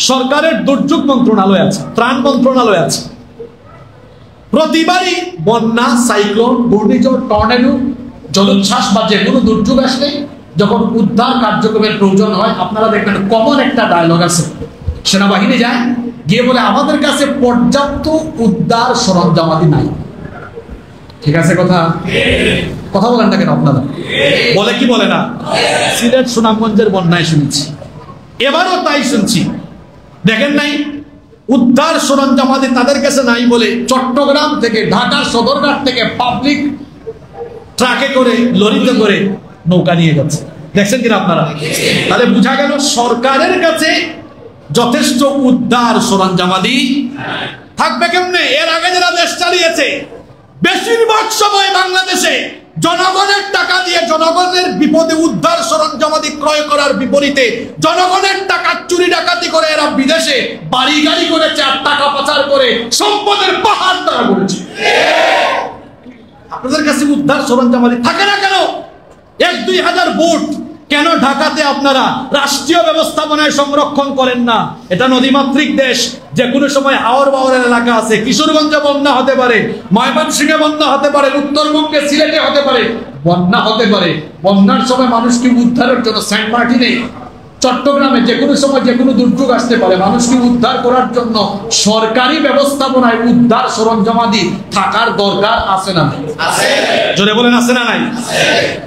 সরকারের দুর্যোগ মন্ত্রণালয় আছে, ত্রাণ মন্ত্রণালয় আছে। প্রতিবারই বন্যা, সাইক্লোন, ঘূর্ণিঝড়, টর্নেডো, জলোচ্ছ্বাস বা যে কোনো দুর্যোগ আসলে যখন উদ্ধার কার্যক্রমের প্রয়োজন হয়, আপনারা দেখবেন কমন একটা ডায়লগ আছে, সেনাবাহিনী যায় গিয়ে বলে আমাদের কাছে পর্যাপ্ত উদ্ধার সরঞ্জামাদি নাই। ঠিক আছে কথা? কথা বলেন না কেন আপনারা? বলে কি বলে না? সিলেট সুনামগঞ্জের বন্যায় শুনেছি, এবারও তাই শুনছি। দেখেন নাই উদ্ধার সরঞ্জামাদি তাদের কাছে নাই বলে চট্টগ্রাম থেকে, ঢাকার সদরঘাট থেকে পাবলিক ট্রাকে করে, লরিতে করে নৌকা নিয়ে যাচ্ছে। দেখছেন কিনা আপনারা? তাহলে বোঝা গেল সরকারের কাছে যথেষ্ট উদ্ধার সরঞ্জামাদি থাকবে কেমনে? এর আগে যারা দেশ চালিয়েছে বেশিরভাগ সময় বাংলাদেশে জনগণের টাকা দিয়ে জনগণের বিপদে উদ্ধার সরঞ্জামাদি ক্রয় করার বিপরীতে জনগণের টাকা চুরি ডাকাতি করে এরা বিদেশে বাড়ি গাড়ি করেছে আর টাকা পাচার করে সম্পদের পাহাড় তারা করেছে। আপনাদের কাছে উদ্ধার সরঞ্জামাদি থাকে না কেন? 1-2 হাজার বোট কেন ঢাকাতে আপনারা রাষ্ট্রীয় ব্যবস্থাপনায় সংরক্ষণ করেন না? এটা নদীমাতৃক দেশ, যে কোনো সময় হাওর বাওরের এলাকা আছে, কিশোরগঞ্জে বন্যা হতে পারে, ময়মনসিংহে বন্যা হতে পারে, উত্তরবঙ্গে সিলেটে হতে পারে, বন্যা হতে পারে। বন্যার সময় মানুষকে উদ্ধারের জন্য সেন্ট মার্টিনে, চট্টগ্রামে যে কোনো সময় যে কোনো দুর্যোগ আসতে পারে, মানুষকে উদ্ধার করার জন্য সরকারি ব্যবস্থাপনায় উদ্ধার সরঞ্জামাদি থাকার দরকার আছে না নাই? জোরে বলেন আছে না নাই?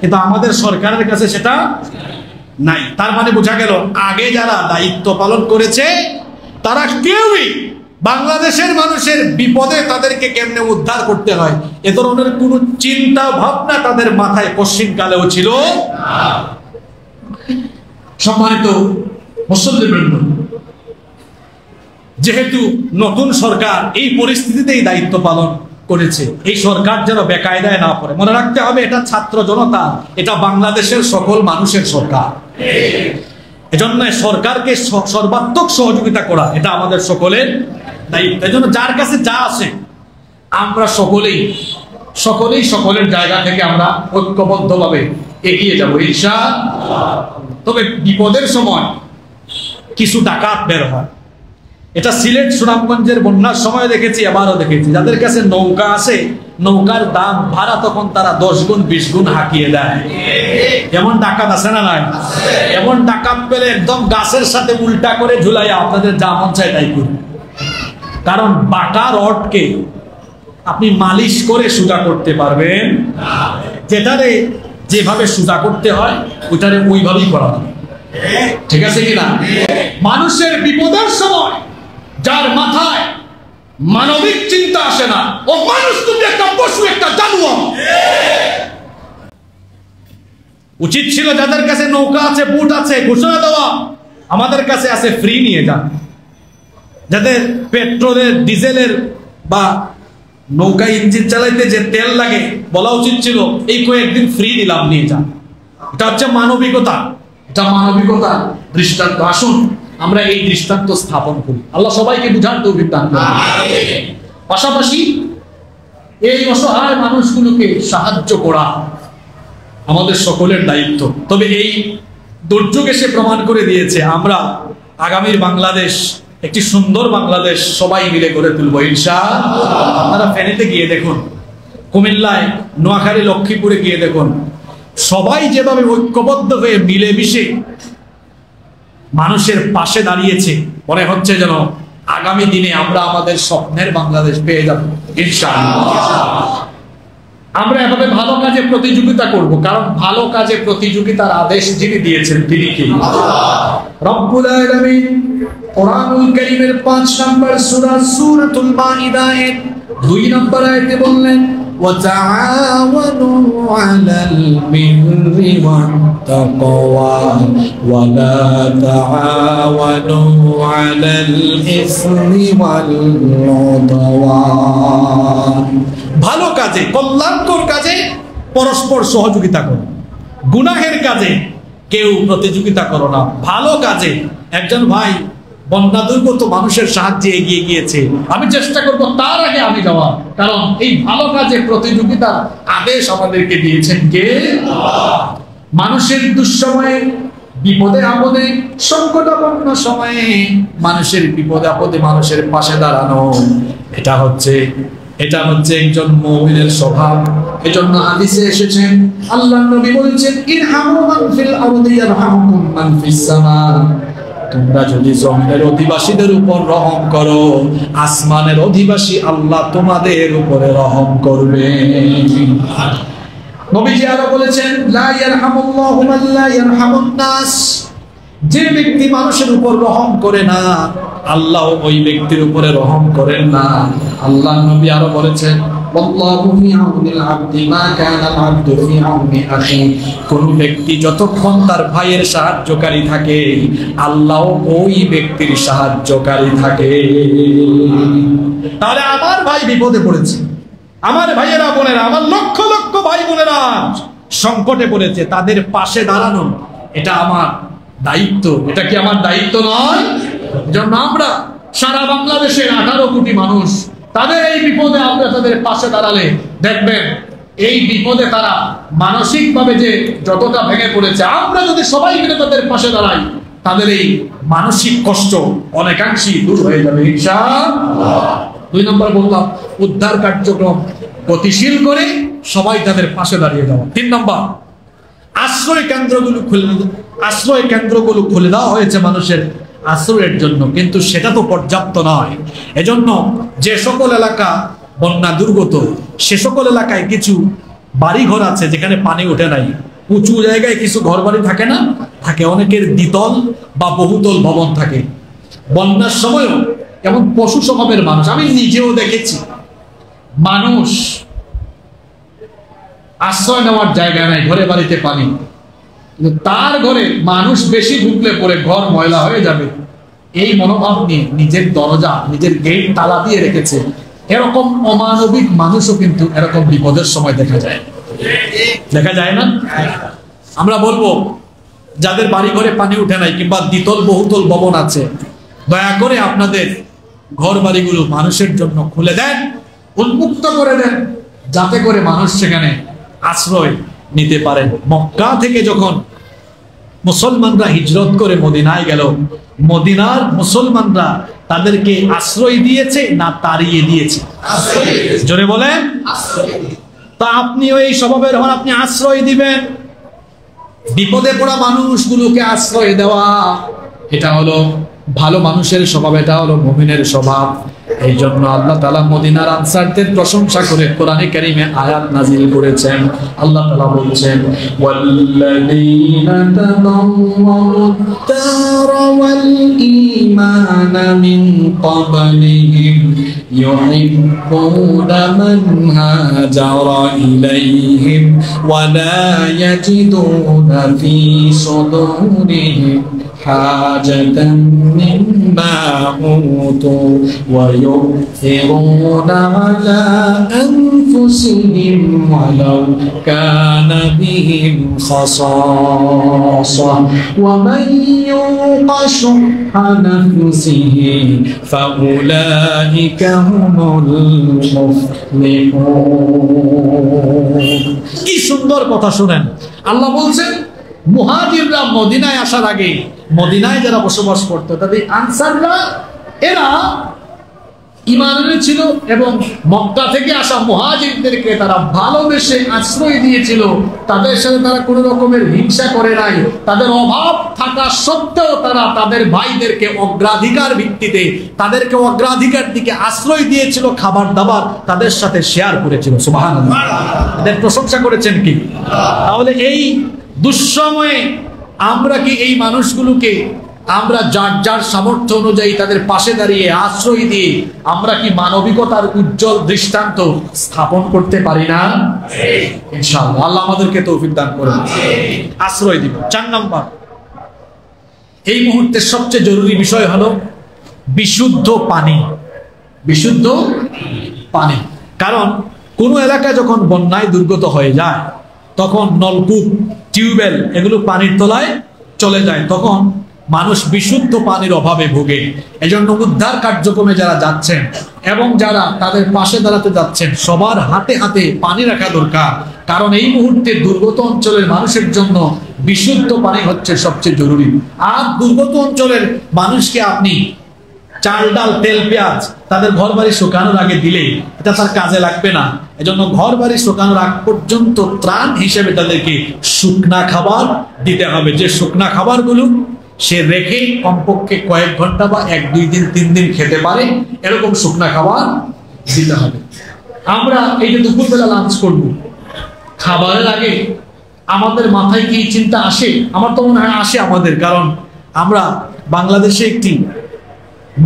কিন্তু আমাদের সরকারের কাছে সেটা নাই। তার মানে বোঝা গেল আগে যারা দায়িত্ব পালন করেছে তারা কেউই বাংলাদেশের মানুষের বিপদে তাদেরকে কেমনে উদ্ধার করতে হয় এ ধরনের কোনো চিন্তা ভাবনা তাদের মাথায় পশ্চিমকালেও ছিল না। সম্মানিত মুসল্লিবৃন্দ, যেহেতু নতুন সরকার এই পরিস্থিতিতেই দায়িত্ব পালন করেছে, এই সরকার যেন বেকায়দায় না পড়ে। মনে রাখতে হবে এটা ছাত্র জনতা, এটা বাংলাদেশের সকল মানুষের সরকার। এজন্য সরকারকে সর্বাত্মক সহযোগিতা করা এটা আমাদের সকলের দায়িত্ব। এজন্য যার কাছে যা আছে আমরা সকলেই সকলের জায়গা থেকে আমরা ঐক্যবদ্ধভাবে এগিয়ে যাবো ইনশাআল্লাহ। তবে বিপদের সময় কিছু ডাকাত বের হয়, এটা সিলেট সুনামগঞ্জের বন্যার সময় দেখেছি, এবারও দেখেছি। যাদের কাছে নৌকা আছে, নৌকার দাম ভাড়া তখন তারা 10 গুণ 20 গুণ হাঁকিয়ে দেয়। এমন ডাকাত আছে না নাই? এমন ডাকাত পেলে একদম গাছের সাথে উল্টা করে ঝুলাইয়া আপনাদের যা মন চায় তাই করবে। কারণ বাঁকা রডকে আপনি মালিশ করে সোজা করতে পারবেন, যেটারে যেভাবে সোজা করতে হয় ওইটারে ওইভাবেই করা হবে। ঠিক আছে কিনা? মানুষের বিপদের সময় যার মাথায় মানবিক চিন্তা আসে না, ও মানুষ তুমি একটা পশু, একটা জানোয়ার। উচিত ছিল যাদের কাছে নৌকা আছে, বুট আছে, ঘোষণা দেওয়া আমাদের কাছে আছে, ফ্রি নিয়ে যান। যাদের পেট্রোলের, ডিজেলের বা নৌকা ইঞ্জিন চালাইতে যে তেল লাগে, বলা উচিত ছিল এই কয়েকদিন ফ্রি দিলাম, নিয়ে যান। এটা হচ্ছে মানবিকতা, এটা মানবিকতা দৃষ্টান্ত। আসুন আমরা এই দৃষ্টান্ত স্থাপন করি। আল্লাহ সবাইকে বুঝার তৌফিক দান করুন। পাশাপাশি এই অসহায় মানুষগুলোকে সাহায্য করা আমাদের সকলের দায়িত্ব। তবে এই দুর্যোগ এসে প্রমাণ করে দিয়েছে আমরা আগামীর বাংলাদেশ একটি সুন্দর বাংলাদেশ সবাই মিলে গড়ে তুলবো ইনশাআল্লাহ। আপনারা ফেনীতে গিয়ে দেখুন, কুমিল্লায়, নোয়াখালী, লক্ষ্মীপুরে গিয়ে দেখুন, সবাই যেভাবে ঐক্যবদ্ধ হয়ে মিলেমিশে মানুষের পাশে দাঁড়িয়েছে, মনে হচ্ছে যেন আগামী দিনে আমরা আমাদের স্বপ্নের বাংলাদেশ পেয়ে যাব ইনশাআল্লাহ। আমরা এভাবে ভালো কাজে প্রতিযোগিতা করব, কারণ ভালো কাজে প্রতিযোগিতার আদেশ যিনি দিয়েছেন তিনি কে? রব্বুল আলামিন কোরআনুল কারীমের 5 নম্বর সূরা সূরাতুল মাইদার 2 নম্বর আয়াতে বললেন, ওয়া তাআওয়ানু আলাল বিররি ওয়াত তাকওয়া ওয়া লা তাআওয়ানু আলাল ইসমি ওয়াল উদওয়ান। ভালো কাজে, কল্যাণকর কাজে পরস্পর সহযোগিতা করো, গুনাহের কাজে কেউ প্রতিযোগিতা করো না। ভালো কাজে, একজন ভাই বন্যা দুর্গত মানুষের সাহায্যে এগিয়ে গিয়েছে, আমি চেষ্টা করব তার আগে আমি যাওয়া, কারণ এই ভালো কাজে প্রতিযোগিতার আদেশ আমাদেরকে দিয়েছেন কে? মানুষের দুঃসময়ে, বিপদে আপদে, সংকটাপন্ন সময়ে মানুষের বিপদে আপদে মানুষের পাশে দাঁড়ানো, এটা হচ্ছে একজন মুমিনের স্বভাব। এজন্য হাদিসে এসেছেন, আল্লাহর নবী বলেছেন, ইরহামু মান ফিল আরদি ইয়ারহামুকুম মান ফিস সামা। তোমরা যদি জমিনের অধিবাসীদের উপর রহম করো, আসমানের অধিবাসী আল্লাহ তোমাদের উপরে রহম করবে। নবীজি আরো বলেছেন, লা ইয়ারহামুল্লাহু মান লা ইয়ারহামুন নাস। যে ব্যক্তি মানুষের উপর রহম করে না, আল্লাহ ওই ব্যক্তির উপরে রহম করেন না। আল্লাহ নবী আরো বলেছেন, ওয়াল্লাহু ফি আউনিল আবদি মা কানাল আবদু ফি আউনি আখি। কোন ব্যক্তি যতক্ষণ তার ভাইয়ের সাহায্যকারী থাকে, আল্লাহ ওই ব্যক্তির সাহায্যকারী থাকে। তাহলে আমার ভাই বিপদে পড়েছে, আমার ভাইয়েরা বোনেরা, আমার লক্ষ লক্ষ ভাই বোনেরা সংকটে পড়েছে, তাদের পাশে দাঁড়ানো এটা আমার দায়িত্ব। এটা কি আমার দায়িত্ব নয়? এজন্য আমরা সারা বাংলাদেশের 18 কোটি মানুষ, তাদের এই বিপদে আমরা তাদের পাশে দাঁড়ালে দেখবেন এই বিপদে তারা মানসিকভাবে যে যতটা ভেঙে পড়েছে, আমরা যদি সবাই মিলে তাদের পাশে দাঁড়াই, তাদের এই মানসিক কষ্ট অনেকাংশই দূর হয়ে যাবে ইনশাআল্লাহ। 2 নম্বর বললাম, উদ্ধার কার্যক্রম গতিশীল করে সবাই তাদের পাশে দাঁড়িয়ে যাওয়া। 3 নম্বর, আশ্রয় কেন্দ্রগুলো খুলে দেওয়া হয়েছে মানুষের আশ্রয়ের জন্য, কিন্তু সেটা তো পর্যাপ্ত নয়। এজন্য যে সকল এলাকা বন্যা দুর্গত, সে সকল এলাকায় কিছু বাড়ি ঘর আছে যেখানে পানি ওঠে নাই, উঁচু জায়গায় কিছু ঘর বাড়ি থাকে না, থাকে অনেকের দ্বিতল বা বহুতল ভবন থাকে। বন্যার সময়ও এমন পশু স্বভাবের মানুষ, আমি নিজেও দেখেছি, মানুষ আশ্রয় নেওয়ার জায়গা নাই, ঘরে বাড়িতে পানি, তার ঘরে মানুষ বেশি ঢুকলে পরে ঘর ময়লা হয়ে যাবে, এই মনোভাব নিয়ে নিজের দরজা, নিজের গেট তালা দিয়ে রেখেছে। এরকম অমানবিক মানুষও কিন্তু এরকম বিপদের সময় দেখা যায় না? আমরা বলবো যাদের বাড়ি ঘরে পানি উঠে নাই কিংবা দ্বিতল বহুতল ভবন আছে, দয়া করে আপনাদের ঘর বাড়িগুলো মানুষের জন্য খুলে দেন, উন্মুক্ত করে দেন, যাতে করে মানুষ সেখানে আশ্রয় নিতে পারেন। মক্কা থেকে যখন মুসলমানরা হিজরত করে মদিনায় গেল, মদিনার মুসলমানরা তাদেরকে আশ্রয় দিয়েছে না তাড়িয়ে দিয়েছে? জোরে বলেন। তা আপনিও এই স্বভাবের হন, আপনি আশ্রয় দিবেন। বিপদে পড়া মানুষগুলোকে আশ্রয় দেওয়া, এটা হলো ভালো মানুষের স্বভাব, এটা হলো মুমিনের স্বভাব। এই জন্য আল্লাহ তাআলা মদিনার আনসারদের প্রশংসা করে কোরআনে কারীমে আয়াত নাযিল করেছেন। আল্লাহ তাআলা বলছেন, ওয়াল্লাযীনা তাবাওয়া'ud-দারা ওয়াল ঈমানা মিন ক্বাবলিহিম ইউহিব্বুনা মান হাজারা ইলাইহিম ওয়া লা ইয়াজিদুনা ফী সুদূরিহিম হাজাতান মিম্মা ما أوتوا ويؤثرون على أنفسهم ولو كان بهم خصاصة ومن يوق شح نفسه فأولئك هم المفلحون। কি সুন্দর কথা শুনেন, আল্লাহ বলছেন মুহাজিররা মদিনায় আসার আগে মদিনায় যারা বসবাস করতো তাদের আনসাররা এরা ঈমান এনেছিল এবং মক্কা থেকে আসা মুহাজিরদেরকে তারা ভালোবেসে আশ্রয় দিয়েছিল। তাদের সাথে তারা কোনো রকমের হিংসা করে নাই। তাদের অভাব থাকা সত্ত্বেও তারা তাদের ভাইদেরকে অগ্রাধিকার ভিত্তিতে তাদেরকে অগ্রাধিকার দিকে আশ্রয় দিয়েছিল, খাবার দাবার তাদের সাথে শেয়ার করেছিল। সুবহানাল্লাহ, এদের প্রশংসা করেছেন কি? তাহলে এই দুঃসময়ে আমরা কি এই মানুষগুলোকে আমরা যার যার সামর্থ্য অনুযায়ী তাদের পাশে দাঁড়িয়ে আশ্রয় দিয়ে আমরা কি মানবিকতার উজ্জ্বল দৃষ্টান্ত স্থাপন করতে পারি না? ইনশাআল্লাহ আল্লাহ আমাদেরকে তৌফিক দান করুন। আশ্রয় দিব। 4 নম্বর, এই মুহূর্তে সবচেয়ে জরুরি বিষয় হলো বিশুদ্ধ পানি। বিশুদ্ধ পানি, কারণ কোন এলাকা যখন বন্যায় দুর্গত হয়ে যায় তখন নলকূপ, টিউবওয়েল এগুলো পানির তলায় চলে যায়, তখন মানুষ বিশুদ্ধ পানির অভাবে ভোগে। এজন্য উদ্ধার কার্যক্রমে যারা যাচ্ছেন এবং যারা তাদের পাশে দাঁড়াতে যাচ্ছেন সবার হাতে হাতে পানি রাখা দরকার, কারণ এই মুহূর্তে দুর্গত অঞ্চলের মানুষের জন্য বিশুদ্ধ পানি হচ্ছে সবচেয়ে জরুরি। আর দুর্গত অঞ্চলের মানুষকে আপনি চাল ডাল তেল পেঁয়াজ তাদের ঘর বাড়ি শুকানোর আগে দিলে এটা তার কাজে লাগবে না। এজন্য ঘর বাড়ি শুকানোর আগ পর্যন্ত ত্রাণ হিসেবে তাদেরকে শুকনা খাবার দিতে হবে, যে শুকনা খাবারগুলো সে রেখে কমপক্ষে কয়েক ঘন্টা বা 1, 2 দিন 3 দিন খেতে পারে, এরকম শুকনা খাবার দিতে হবে। আমরা এই যে দুপুরবেলা লাঞ্চ করব, খাবারের আগে আমাদের মাথায় কি চিন্তা আসে? আমার তো মনে হয় আসে আমাদের, কারণ আমরা বাংলাদেশে একটি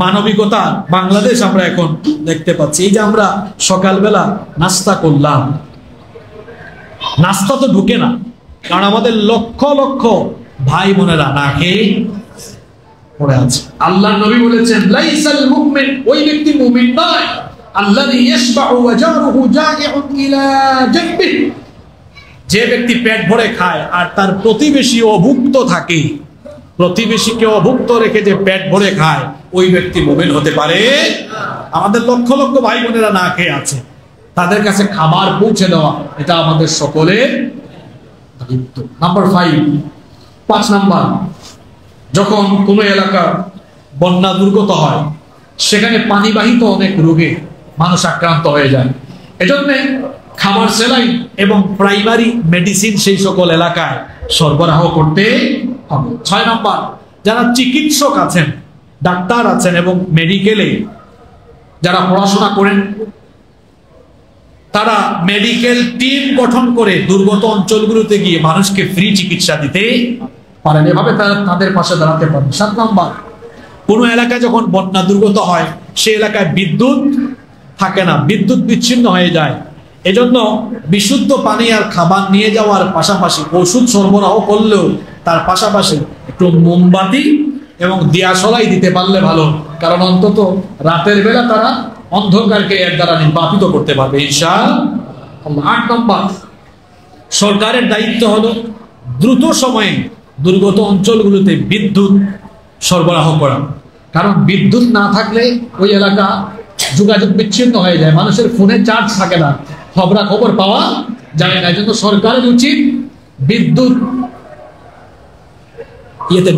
মানবিকতা বাংলাদেশ আমরা এখন দেখতে পাচ্ছি। এই যে আমরা সকালবেলা নাস্তা করলাম, নাস্তা তো ঢুকে না, কারণ আমাদের লক্ষ লক্ষ ভাই বোনেরা না খেয়ে পড়ে আছে। আল্লাহর নবী বলেছেন লাইসাল মুমিন, ওই ব্যক্তি মুমিন নয় আল্লাযী ইয়াশবাউ ওয়া জারুহু জাইউন ইলা জানবিহি, যে ব্যক্তি পেট ভরে খায় আর তার প্রতিবেশী অভুক্ত থাকে। প্রতিবেশীকে অভুক্ত রেখে যে পেট ভরে খায় ওই ব্যক্তি মুমিন হতে পারে। আমাদের লক্ষ লক্ষ ভাই বোনেরা না খেয়ে আছে, তাদের কাছে খাবার পৌঁছে দেওয়া এটা আমাদের সকলের দায়িত্ব। নাম্বার 5 নাম্বার, যখন কোনো এলাকা বন্যা দুর্গত হয় সেখানে পানিবাহিত অনেক রোগে মানুষ আক্রান্ত হয়ে যায়। এজন্য খাবার, সেলাইন এবং প্রাইমারি মেডিসিন সেই সকল এলাকায় সরবরাহ করতে হবে। 6 নাম্বার, যারা চিকিৎসক আছেন, ডাক্তার আছেন এবং মেডিকেলে যারা পড়াশোনা করেন তারা মেডিকেল টিম গঠন করে দুর্গত অঞ্চলগুলোতে গিয়ে মানুষকে ফ্রি চিকিৎসা দিতে পারেন, এভাবে তারা তাদের পাশে দাঁড়াতে পারেন। 7 নাম্বার, কোনো এলাকায় যখন বন্যা দুর্গত হয় সেই এলাকায় বিদ্যুৎ থাকে না, বিদ্যুৎ বিচ্ছিন্ন হয়ে যায়। এজন্য বিশুদ্ধ পানি আর খাবার নিয়ে যাওয়ার পাশাপাশি ওষুধ সরবরাহ করলেও তার পাশাপাশি একটু মোমবাতি এবং দিয়াশলাই দিতে পারলে ভালো, কারণ অন্তত রাতের বেলা তারা অন্ধকারকে এর দ্বারা নির্বাপিত করতে পারবে ইনশাআল্লাহ। 8 নম্বর, সরকারের দায়িত্ব হলো দ্রুত সময়ে দুর্গত অঞ্চলগুলোতে বিদ্যুৎ সরবরাহ করা, কারণ বিদ্যুৎ না থাকলে ওই এলাকা যোগাযোগ বিচ্ছিন্ন হয়ে যায়, মানুষের ফোনে চার্জ থাকে না, খবরাখবর পাওয়া যায় না। এজন্য সরকারের উচিত বিদ্যুৎ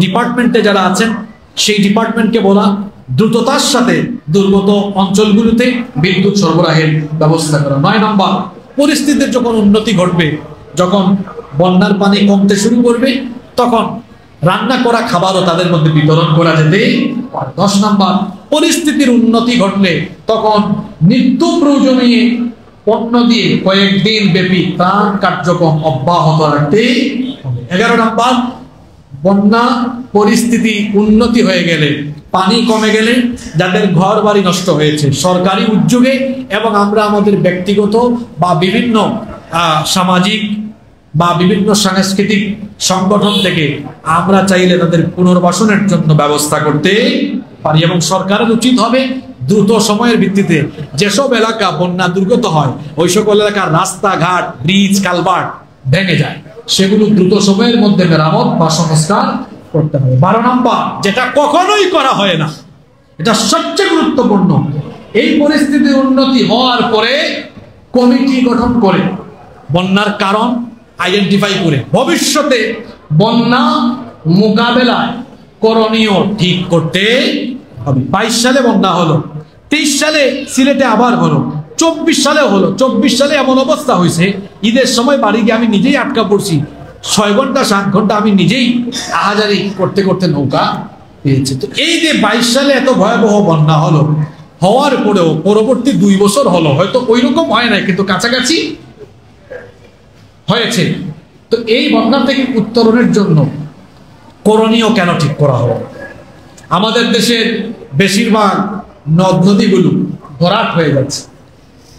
ডিপার্টমেন্টে যারা আছেন সেই ডিপার্টমেন্টকে বলা দ্রুততার সাথে দুর্গত অঞ্চলগুলোতে বিদ্যুৎ সরবরাহের ব্যবস্থা করা। 9 নম্বর, পরিস্থিতির যখন উন্নতি ঘটবে, যখন বন্যার পানি কমতে শুরু করবে তখন রান্না করা খাবারও তাদের মধ্যে বিতরণ করা যেতে পারে। 10 নম্বর, পরিস্থিতির উন্নতি ঘটলে তখন নিত্য প্রয়োজনীয় পণ্য দিয়ে কয়েকদিন ব্যাপী ত্রাণ কার্যক্রম অব্যাহত রাখতে হবে। 11 নম্বর, বন্যা পরিস্থিতি উন্নতি হয়ে গেলে, পানি কমে গেলে যাদের ঘর বাড়ি নষ্ট হয়েছে সরকারি উদ্যোগে এবং আমরা আমাদের ব্যক্তিগত বা বিভিন্ন সামাজিক বা বিভিন্ন সাংস্কৃতিক সংগঠন থেকে আমরা চাইলে তাদের পুনর্বাসনের জন্য ব্যবস্থা করতে পারি। এবং সরকারের উচিত হবে দ্রুত সময়ের ভিত্তিতে যেসব এলাকা বন্যা দুর্গত হয়, ওই সকল এলাকার রাস্তাঘাট, ব্রিজ, কালভার্ট ভেঙে যায়, সেগুলো দ্রুত সময়ের মধ্যে মেরামত বা সংস্কার করতে হবে। 12 নম্বর, যেটা কখনোই করা হয় না, এটা সবচেয়ে গুরুত্বপূর্ণ, এই পরিস্থিতির উন্নতি হওয়ার পরে কমিটি গঠন করে বন্যার কারণ আইডেন্টিফাই করে ভবিষ্যতে বন্যা মোকাবেলায় করণীয় ঠিক করতে হবে। 22 সালে বন্যা হলো, 23 সালে সিলেটে আবার হলো, 24 সালে হলো। 24 সালে এমন অবস্থা হয়েছে, ঈদের সময় বাড়ি গিয়ে আমি নিজেই আটকা পড়ছি, 6 ঘন্টা 7 ঘন্টা আমি নিজেই আহাজারি করতে করতে নৌকা পেয়েছি। তো এই যে 22 সালে এত ভয়াবহ বন্যা হলো, হওয়ার পরেও পরবর্তী 2 বছর হলো, হয়তো ওই রকম হয় নাই কিন্তু কাছাকাছি হয়েছে। তো এই বন্যা থেকে উত্তরণের জন্য করণীয় কেন ঠিক করা হবে? আমাদের দেশের বেশিরভাগ নদ নদীগুলো ভরাট হয়ে যাচ্ছে,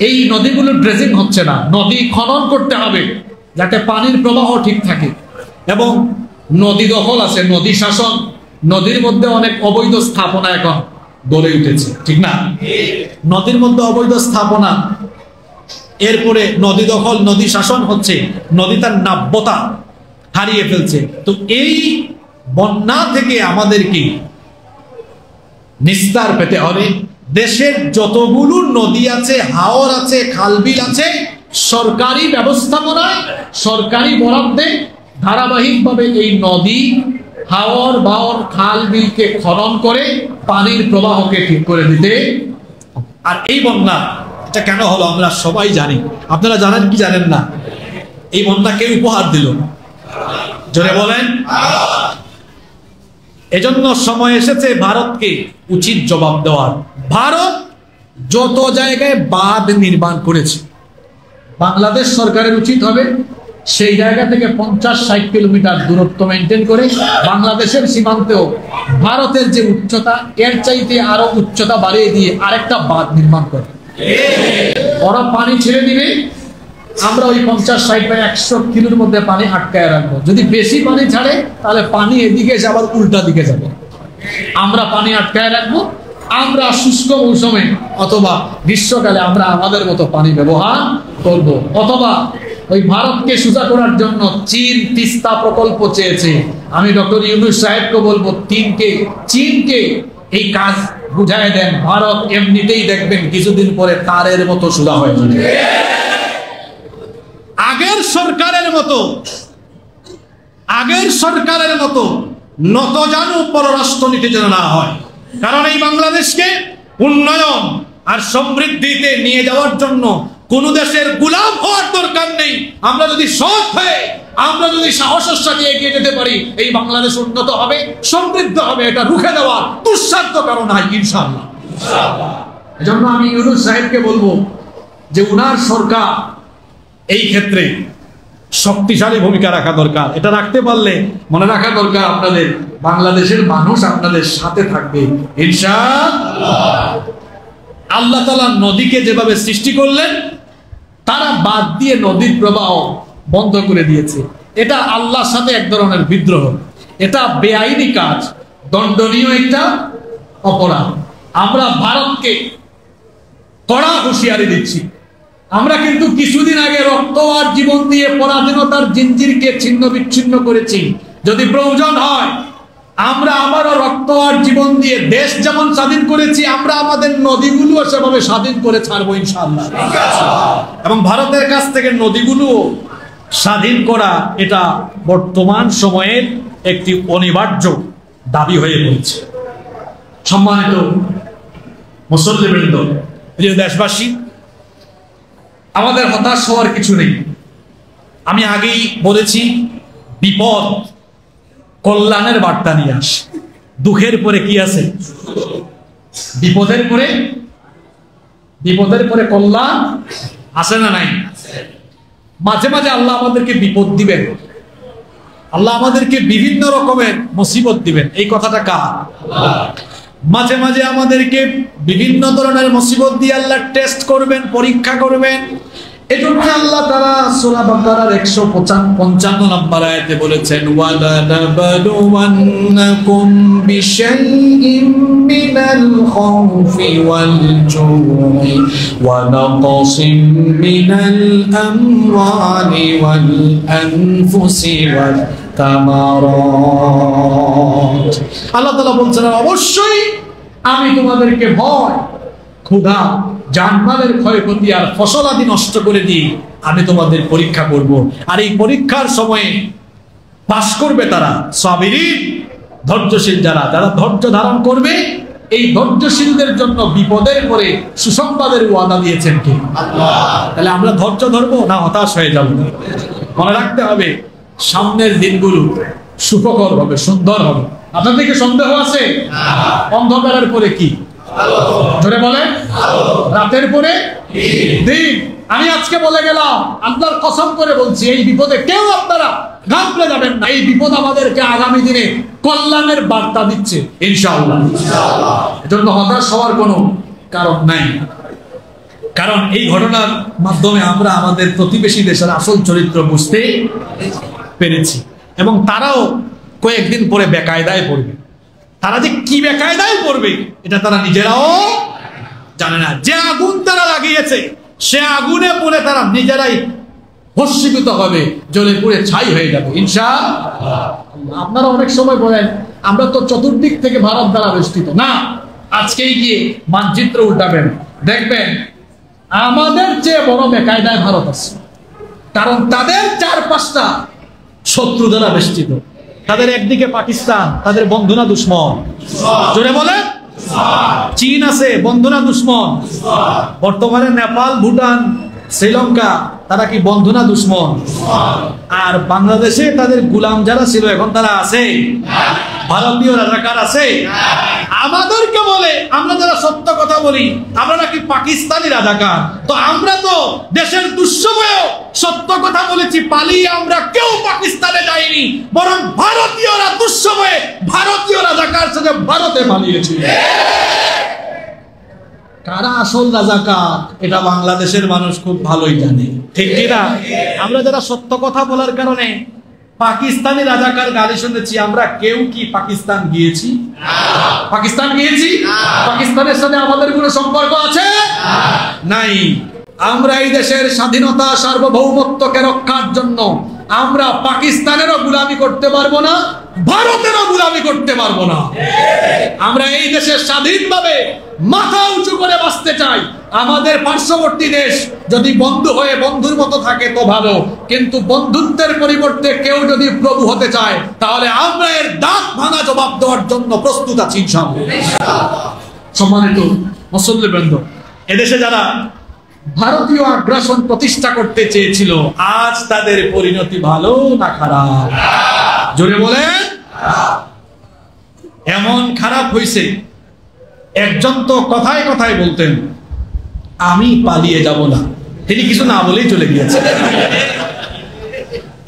এই নদীগুলো ড্রেজিং হচ্ছে না। নদী খনন করতে হবে যাতে পানির প্রবাহ ঠিক থাকে। এবং নদী দখল আছে, নদী শাসন, নদীর মধ্যে অনেক অবৈধ স্থাপনা এখন গড়ে উঠেছে, ঠিক না? নদীর মধ্যে অবৈধ স্থাপনা, এরপরে নদী দখল, নদী শাসন হচ্ছে, নদী তার নাব্যতা হারিয়ে ফেলছে। তো এই বন্যা থেকে আমাদেরকে নিস্তার পেতে হবে। দেশের যতগুলো নদী আছে, হাওর আছে, খালবিল আছে, সরকারি ব্যবস্থাপনায়, সরকারি বরাদ্দে ধারাবাহিকভাবে এই নদী, হাওর, বাওর, খাল বিলকে খনন করে পানির প্রবাহকে ঠিক করে দিতে। আর এই বন্যা এটা কেন হলো আমরা সবাই জানি। আপনারা জানেন কি জানেন না? এই বন্যা কে উপহার দিল? জোরে বলেন। এজন্য সময় এসেছে ভারতকে উচিত জবাব দেওয়ার। ভারত যত জায়গায় বাঁধ নির্মাণ করেছে, বাংলাদেশ সরকারের উচিত হবে সেই জায়গা থেকে 50-60 কিলোমিটার দূরত্ব মেনটেন করে বাংলাদেশের সীমান্তেও ভারতের যে উচ্চতা, এর চাইতে আরো উচ্চতা বাড়িয়ে দিয়ে আরেকটা বাঁধ নির্মাণ করে ওরা পানি ছেড়ে দিবে, আমরা ওই 50-60 বা 100 কিলোর মধ্যে পানি আটকায় রাখবো। যদি বেশি পানি ছাড়ে তাহলে পানি এদিকে যাবার উল্টা দিকে যাবে, আমরা পানি আটকায় রাখবো। আমরা শুষ্ক মৌসুমে অথবা গ্রীষ্মকালে আমরা আমাদের মতো পানি ব্যবহার করব। অথবা ওই ভারতকে সোজা করার জন্য চীন তিস্তা প্রকল্প চেয়েছে। আমি ডক্টর ইউনূস সাহেবকে বলবো চীনকে এই কাজ বুঝায় দেন। ভারত এমনিতেই দেখবেন কিছুদিন পরে তারের মতো সোজা হয়ে যাবে। আগের সরকারের মতো নতজানু পররাষ্ট্রনীতি যেন না হয়। কারণ এই বাংলাদেশকে উন্নয়ন আর সমৃদ্ধিতে নিয়ে যাওয়ার জন্য কোন দেশের গোলাম হওয়ার দরকার নেই। আমরা যদি সৎ হয়ে, আমরা যদি সাহসের সাথে এগিয়ে যেতে পারি, এই বাংলাদেশ উন্নত হবে, সমৃদ্ধ হবে। এটা রুখে দেওয়ার দুঃসাধ্য কারণ হয় ইনশাআল্লাহ। এজন্য আমি ইউনূস সাহেবকে বলবো যে উনার সরকার এই ক্ষেত্রে শক্তিশালী ভূমিকা রাখা দরকার। এটা রাখতে পারলে মনে রাখা দরকার আপনাদের, বাংলাদেশের মানুষ আপনাদের সাথে থাকবে ইনশাআল্লাহ। আল্লাহ তাআলা নদীকে যেভাবে সৃষ্টি করলেন, তারা বাদ দিয়ে নদীর প্রবাহ বন্ধ করে দিয়েছে। এটা আল্লাহর সাথে এক ধরনের বিদ্রোহ, এটা বেআইনি কাজ, দণ্ডনীয় একটা অপরাধ। আমরা ভারতকে কড়া হুঁশিয়ারি দিচ্ছি। আমরা কিন্তু কিছুদিন আগে রক্ত আর জীবন দিয়ে পরাধীনতার জিঞ্জিরকে ছিন্ন বিচ্ছিন্ন করেছি। যদি প্রয়োজন হয় আমরা আবারও রক্ত আর জীবন দিয়ে দেশ যেমন স্বাধীন করেছি, আমরা আমাদের নদীগুলো সেভাবে স্বাধীন করে ছাড়বো ইনশাআল্লাহ। এবং ভারতের কাছ থেকে নদীগুলো স্বাধীন করা এটা বর্তমান সময়ের একটি অনিবার্য দাবি হয়ে পড়েছে। সম্মানিত মুসল্লিবৃন্দ, প্রিয় দেশবাসী, আমাদের হতাশ হওয়ার কিছু নেই। আমি আগেই বলেছি, বিপদ কল্যাণের বার্তা নিয়ে আসে। দুঃখের পরে কি আছে? বিপদের পরে কল্যাণ আছে না নাই? মাঝে মাঝে আল্লাহ আমাদেরকে বিপদ দিবেন, আল্লাহ আমাদেরকে বিভিন্ন রকমের মুসিবত দিবেন। এই কথাটা কার? মাঝে মাঝে আমাদেরকে বিভিন্ন ধরনের মুসিবত দিয়ে আল্লাহ টেস্ট করবেন, পরীক্ষা করবেন। এজন্য আল্লাহ তাআলা সূরা বাকারার 155 নম্বর আয়াতে বলেছেন ওয়ালা নাবলুওয়ান্নাকুম বিশাইইম মিনাল খাউফি ওয়াল জু'i ওয়া নাকসিম মিনাল আমওয়ালি ওয়াল আনফুসি ওয়াত তামারাত। আল্লাহ তাআলা বলছেন অবশ্যই আমি তোমাদেরকে ভয়, ক্ষুধা, জানমালের ক্ষয়ক্ষতি আর ফসল আদি নষ্ট করে দিয়ে আমি তোমাদের পরীক্ষা করব। আর এই পরীক্ষার সময়ে পাশ করবে তারা সাবিরিন, ধৈর্যশীল যারা ধৈর্য ধারণ করবে। এই ধৈর্যশীলদের জন্য বিপদের পরে সুসংবাদের ওয়াদা দিয়েছেন কে? আল্লাহ। তাহলে আমরা ধৈর্য ধরবো না হতাশ হয়ে যাব? মনে রাখতে হবে সামনের দিনগুলো সুখকর হবে, সুন্দর হবে। আপনাদের কি সন্দেহ আছে? অন্ধকারের পরে কি? জোরে বলেন, রাতের পরে দিন। আমি আজকে বলে গেলাম, আল্লাহর কসম করে বলছি, এই বিপদে কেউ আপনারা ঘাবড়ে যাবেন না। এই বিপদ আমাদেরকে আগামী দিনে কল্যাণের বার্তা দিচ্ছে ইনশাআল্লাহ। এজন্য হতাশ হওয়ার কোনো কারণ নাই। কারণ এই ঘটনার মাধ্যমে আমরা আমাদের প্রতিবেশী দেশের আসল চরিত্র বুঝতে পেরেছি এবং তারাও কয়েকদিন পরে বেকায়দায় পড়বে। তারা যে কি বেকায়দায় পড়বে এটা তারা নিজেরাও জানে না। যে আগুন তারা লাগিয়েছে সে আগুনে পড়ে তারা নিজেরাই ভস্মীভূত হবে, জ্বলে পুড়ে ছাই হয়ে যাবে ইনশাআল্লাহ। আপনারা অনেক সময় বলেন আমরা তো চতুর্দিক থেকে ভারত দ্বারা বেষ্টিত। না, আজকেই গিয়ে মানচিত্র উল্টাবেন, দেখবেন আমাদের চেয়ে বড় বেকায়দায় ভারত আছে। কারণ তাদের 4-5টা শত্রু দ্বারা বেষ্টিত। তাদের একদিকে পাকিস্তান, তাদের বন্ধু না দুশ্মন? জোরে বলে। চীন আছে, বন্ধু না দুশ্মন? বর্তমানে নেপাল, ভুটান, শ্রীলঙ্কা, তারা কি বন্ধু না দুশ্মন? আর বাংলাদেশে তাদের গোলাম যারা ছিল এখন তারা আছে? ভারতীয় রাজাকার আছে? আমাদেরকে বলে আমরা যারা সত্য কথা বলি আমরা নাকি পাকিস্তানি রাজাকার। তো আমরা তো দেশের দুঃসময়েও সত্য কথা বলেছি, পালিয়ে আমরা কেউ পাকিস্তানে যাইনি, বরং ভারতীয়রা দুঃসময়ে ভারতীয় রাজাকার সাথে ভারতে পালিয়েছে। কারা আসল রাজাকার এটা বাংলাদেশের মানুষ খুব ভালোই জানে, ঠিক কিনা? আমরা যারা সত্য কথা বলার কারণে পাকিস্তানি রাজাকার গালি শুনেছি, আমরা কেউ কি পাকিস্তান গিয়েছি? পাকিস্তান গিয়েছি? পাকিস্তানের সাথে আমাদের কোনো সম্পর্ক আছে? নাই। আমরা এই দেশের স্বাধীনতা সার্বভৌমত্বকে রক্ষার জন্য আমরা পাকিস্তানেরও গোলামি করতে পারবো না, ভারতেরও গোলামি করতে পারবো না। আমরা এই দেশে স্বাধীনভাবে মাথা উঁচু করে বাঁচতে চাই। আমাদের পার্শ্ববর্তী দেশ যদি বন্ধু হয়ে বন্ধুর মতো থাকে তো ভালো, কিন্তু বন্ধুত্বের পরিবর্তে কেউ যদি প্রভু হতে চায় তাহলে আমরা এর দাঁত ভাঙা জবাব দেওয়ার জন্য প্রস্তুত আছি ইনশাআল্লাহ। সম্মানিত মুসল্লিবৃন্দ, এদেশে যারা ভারতীয় আগ্রাসন প্রতিষ্ঠা করতে চেয়েছিল আজ তাদের পরিণতি ভালো না খারাপ? জোরে বলেন। এমন খারাপ হয়েছে, একজন তো কথায় কথায় বলতেন আমি পালিয়ে যাব না, তিনি কিছু না বলেই চলে গিয়েছেন।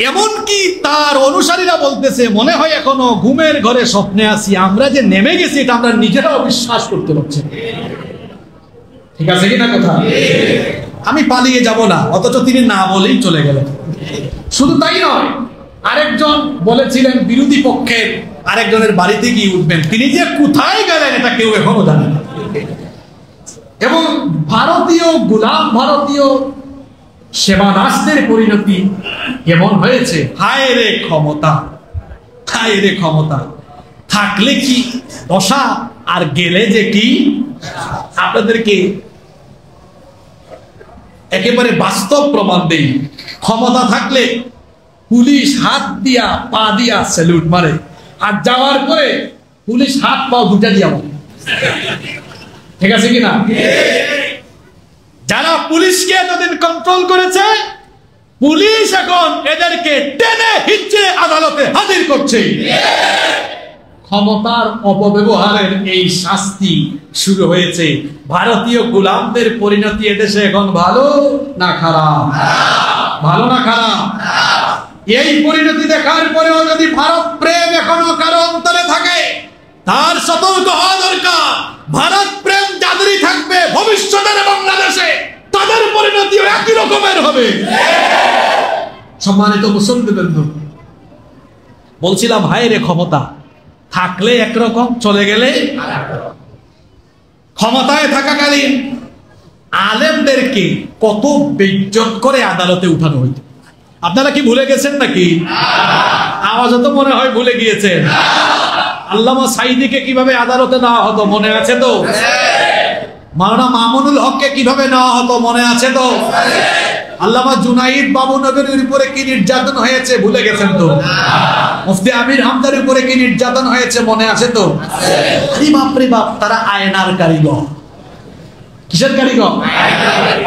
এমনকি তার অনুসারীরা বলতেছে মনে হয় এখনো ঘুমের ঘরে স্বপ্নে আছি, আমরা যে নেমে গেছি এটা আমরা নিজেরাও বিশ্বাস করতে পারছি। ঠিক আছে কিনা কথা? আমি পালিয়ে যাব না, অথচ তিনি না বলেই চলে গেলেন। শুধু তাই নয়, আরেকজন বলেছিলেন বিরোধী পক্ষের আরেকজনের বাড়িতে গিয়ে উঠবেন, তিনি যে কোথায় গেলেন এটা কেউ এখনো জানে না। এবং ভারতীয় গোলাম, ভারতীয় সেবাদাসদের পরিণতি কেমন হয়েছে? হায় রে ক্ষমতা, হায় রে ক্ষমতা, থাকলে কি দশা আর গেলে যে কি। আপনাদেরকে একেবারে বাস্তব প্রমাণ দেই। ক্ষমতা থাকলে পুলিশ হাত দিয়া পা দিয়া স্যালুট মারে, আর যাওয়ার পরে পুলিশ হাত পা দুটা দিয়া মারে। ঠিক আছে কিনা? যারা পুলিশকে এতদিন কন্ট্রোল করেছে, পুলিশ এখন এদেরকে টেনে হিচড়ে আদালতে হাজির করছে। ক্ষমতার অপব্যবহারের এই শাস্তি শুরু হয়েছে। ভারতীয় গোলামদের পরিণতি এদেশে এখন ভালো না খারাপ? ভালো না খারাপ? এই পরিণতি দেখার পরেও যদি ভারত প্রেম এখনো কারো অন্তরে থাকে, তার সতর্ক হওয়া দরকার। ভারত প্রেম যাদেরই থাকবে ভবিষ্যতের বাংলাদেশে তাদের পরিণতিও একই রকমের হবে। হবে? সম্মানিত মুসলমান, বলছিলাম হায় রে ক্ষমতা থাকলে একরকম, চলে গেলে ক্ষমতায় থাকাকালীন আলেমদেরকে কত বেইজ্জত করে আদালতে উঠানো হইতো। আপনারা কি ভুলে গেছেন নাকি? আওয়াজ তো মনে হয় ভুলে গিয়েছেন। আল্লামা সাঈদীকে কিভাবে আদালতে নেওয়া হতো মনে আছে তো? মাওলানা মামুনুল হককে কিভাবে নেওয়া হতো মনে আছে তো? আল্লামা জুনাইদ বাবুনগরীর উপরে কি নির্যাতন হয়েছে ভুলে গেছেন তো? মুফতি আমির হামদার উপরে কি নির্যাতন হয়েছে মনে আছে তো? আরে বাপ রে বাপ, তারা আয়নার কারিগর। কিসের কারিগর?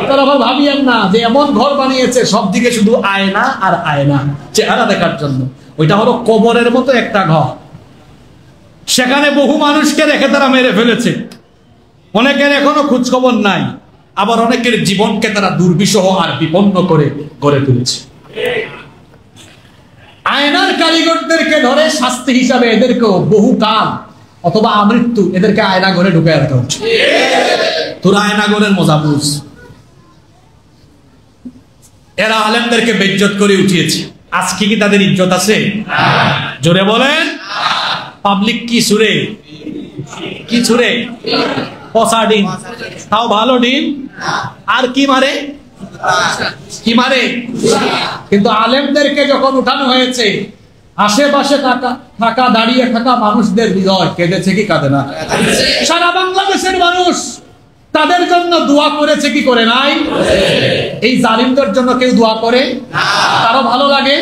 আপনারা আবার ভাবিয়েন না যে এমন ঘর বানিয়েছে সব দিকে শুধু আয়না আর আয়না, চেহারা দেখার জন্য। ওইটা হলো কবরের মতো একটা ঘর, সেখানে বহু মানুষকে রেখে তারা মেরে ফেলেছে। অনেকের এখনো খোঁজ খবর নাই, আবার অনেকের জীবনকে তারা দুর্বিষহ আর বিপন্ন করে গড়ে তুলেছে। আয়নার কারিগরদেরকে ধরে শাস্তি হিসাবে এদেরকেও বহুকাল অথবা আমৃত্যু এদেরকে আয়না ঘরে ঢুকে রাখা হচ্ছে। তোরা আয়না ঘরের মজা বুঝ। এরা আলেমদেরকে বেইজ্জত করে উঠিয়েছে। আজকে কি তাদের ইজ্জত আছে? জোরে বলেন। পাবলিক কি ছুড়ে? কি ছুড়ে? পচা ডিম, তাও ভালো ডিম। আর কি মারে? কি মারে? কিন্তু আলেমদেরকে যখন উঠানো হয়েছে, আশেপাশে থাকা দাঁড়িয়ে থাকা মানুষদের হৃদয় কেঁদেছে কি কাঁদে না? সারা বাংলাদেশের মানুষ তাদের জন্য দোয়া করেছে কি করে নাই? এই জালিমদের জন্য কেউ দোয়া করে? কারো ভালো লাগে?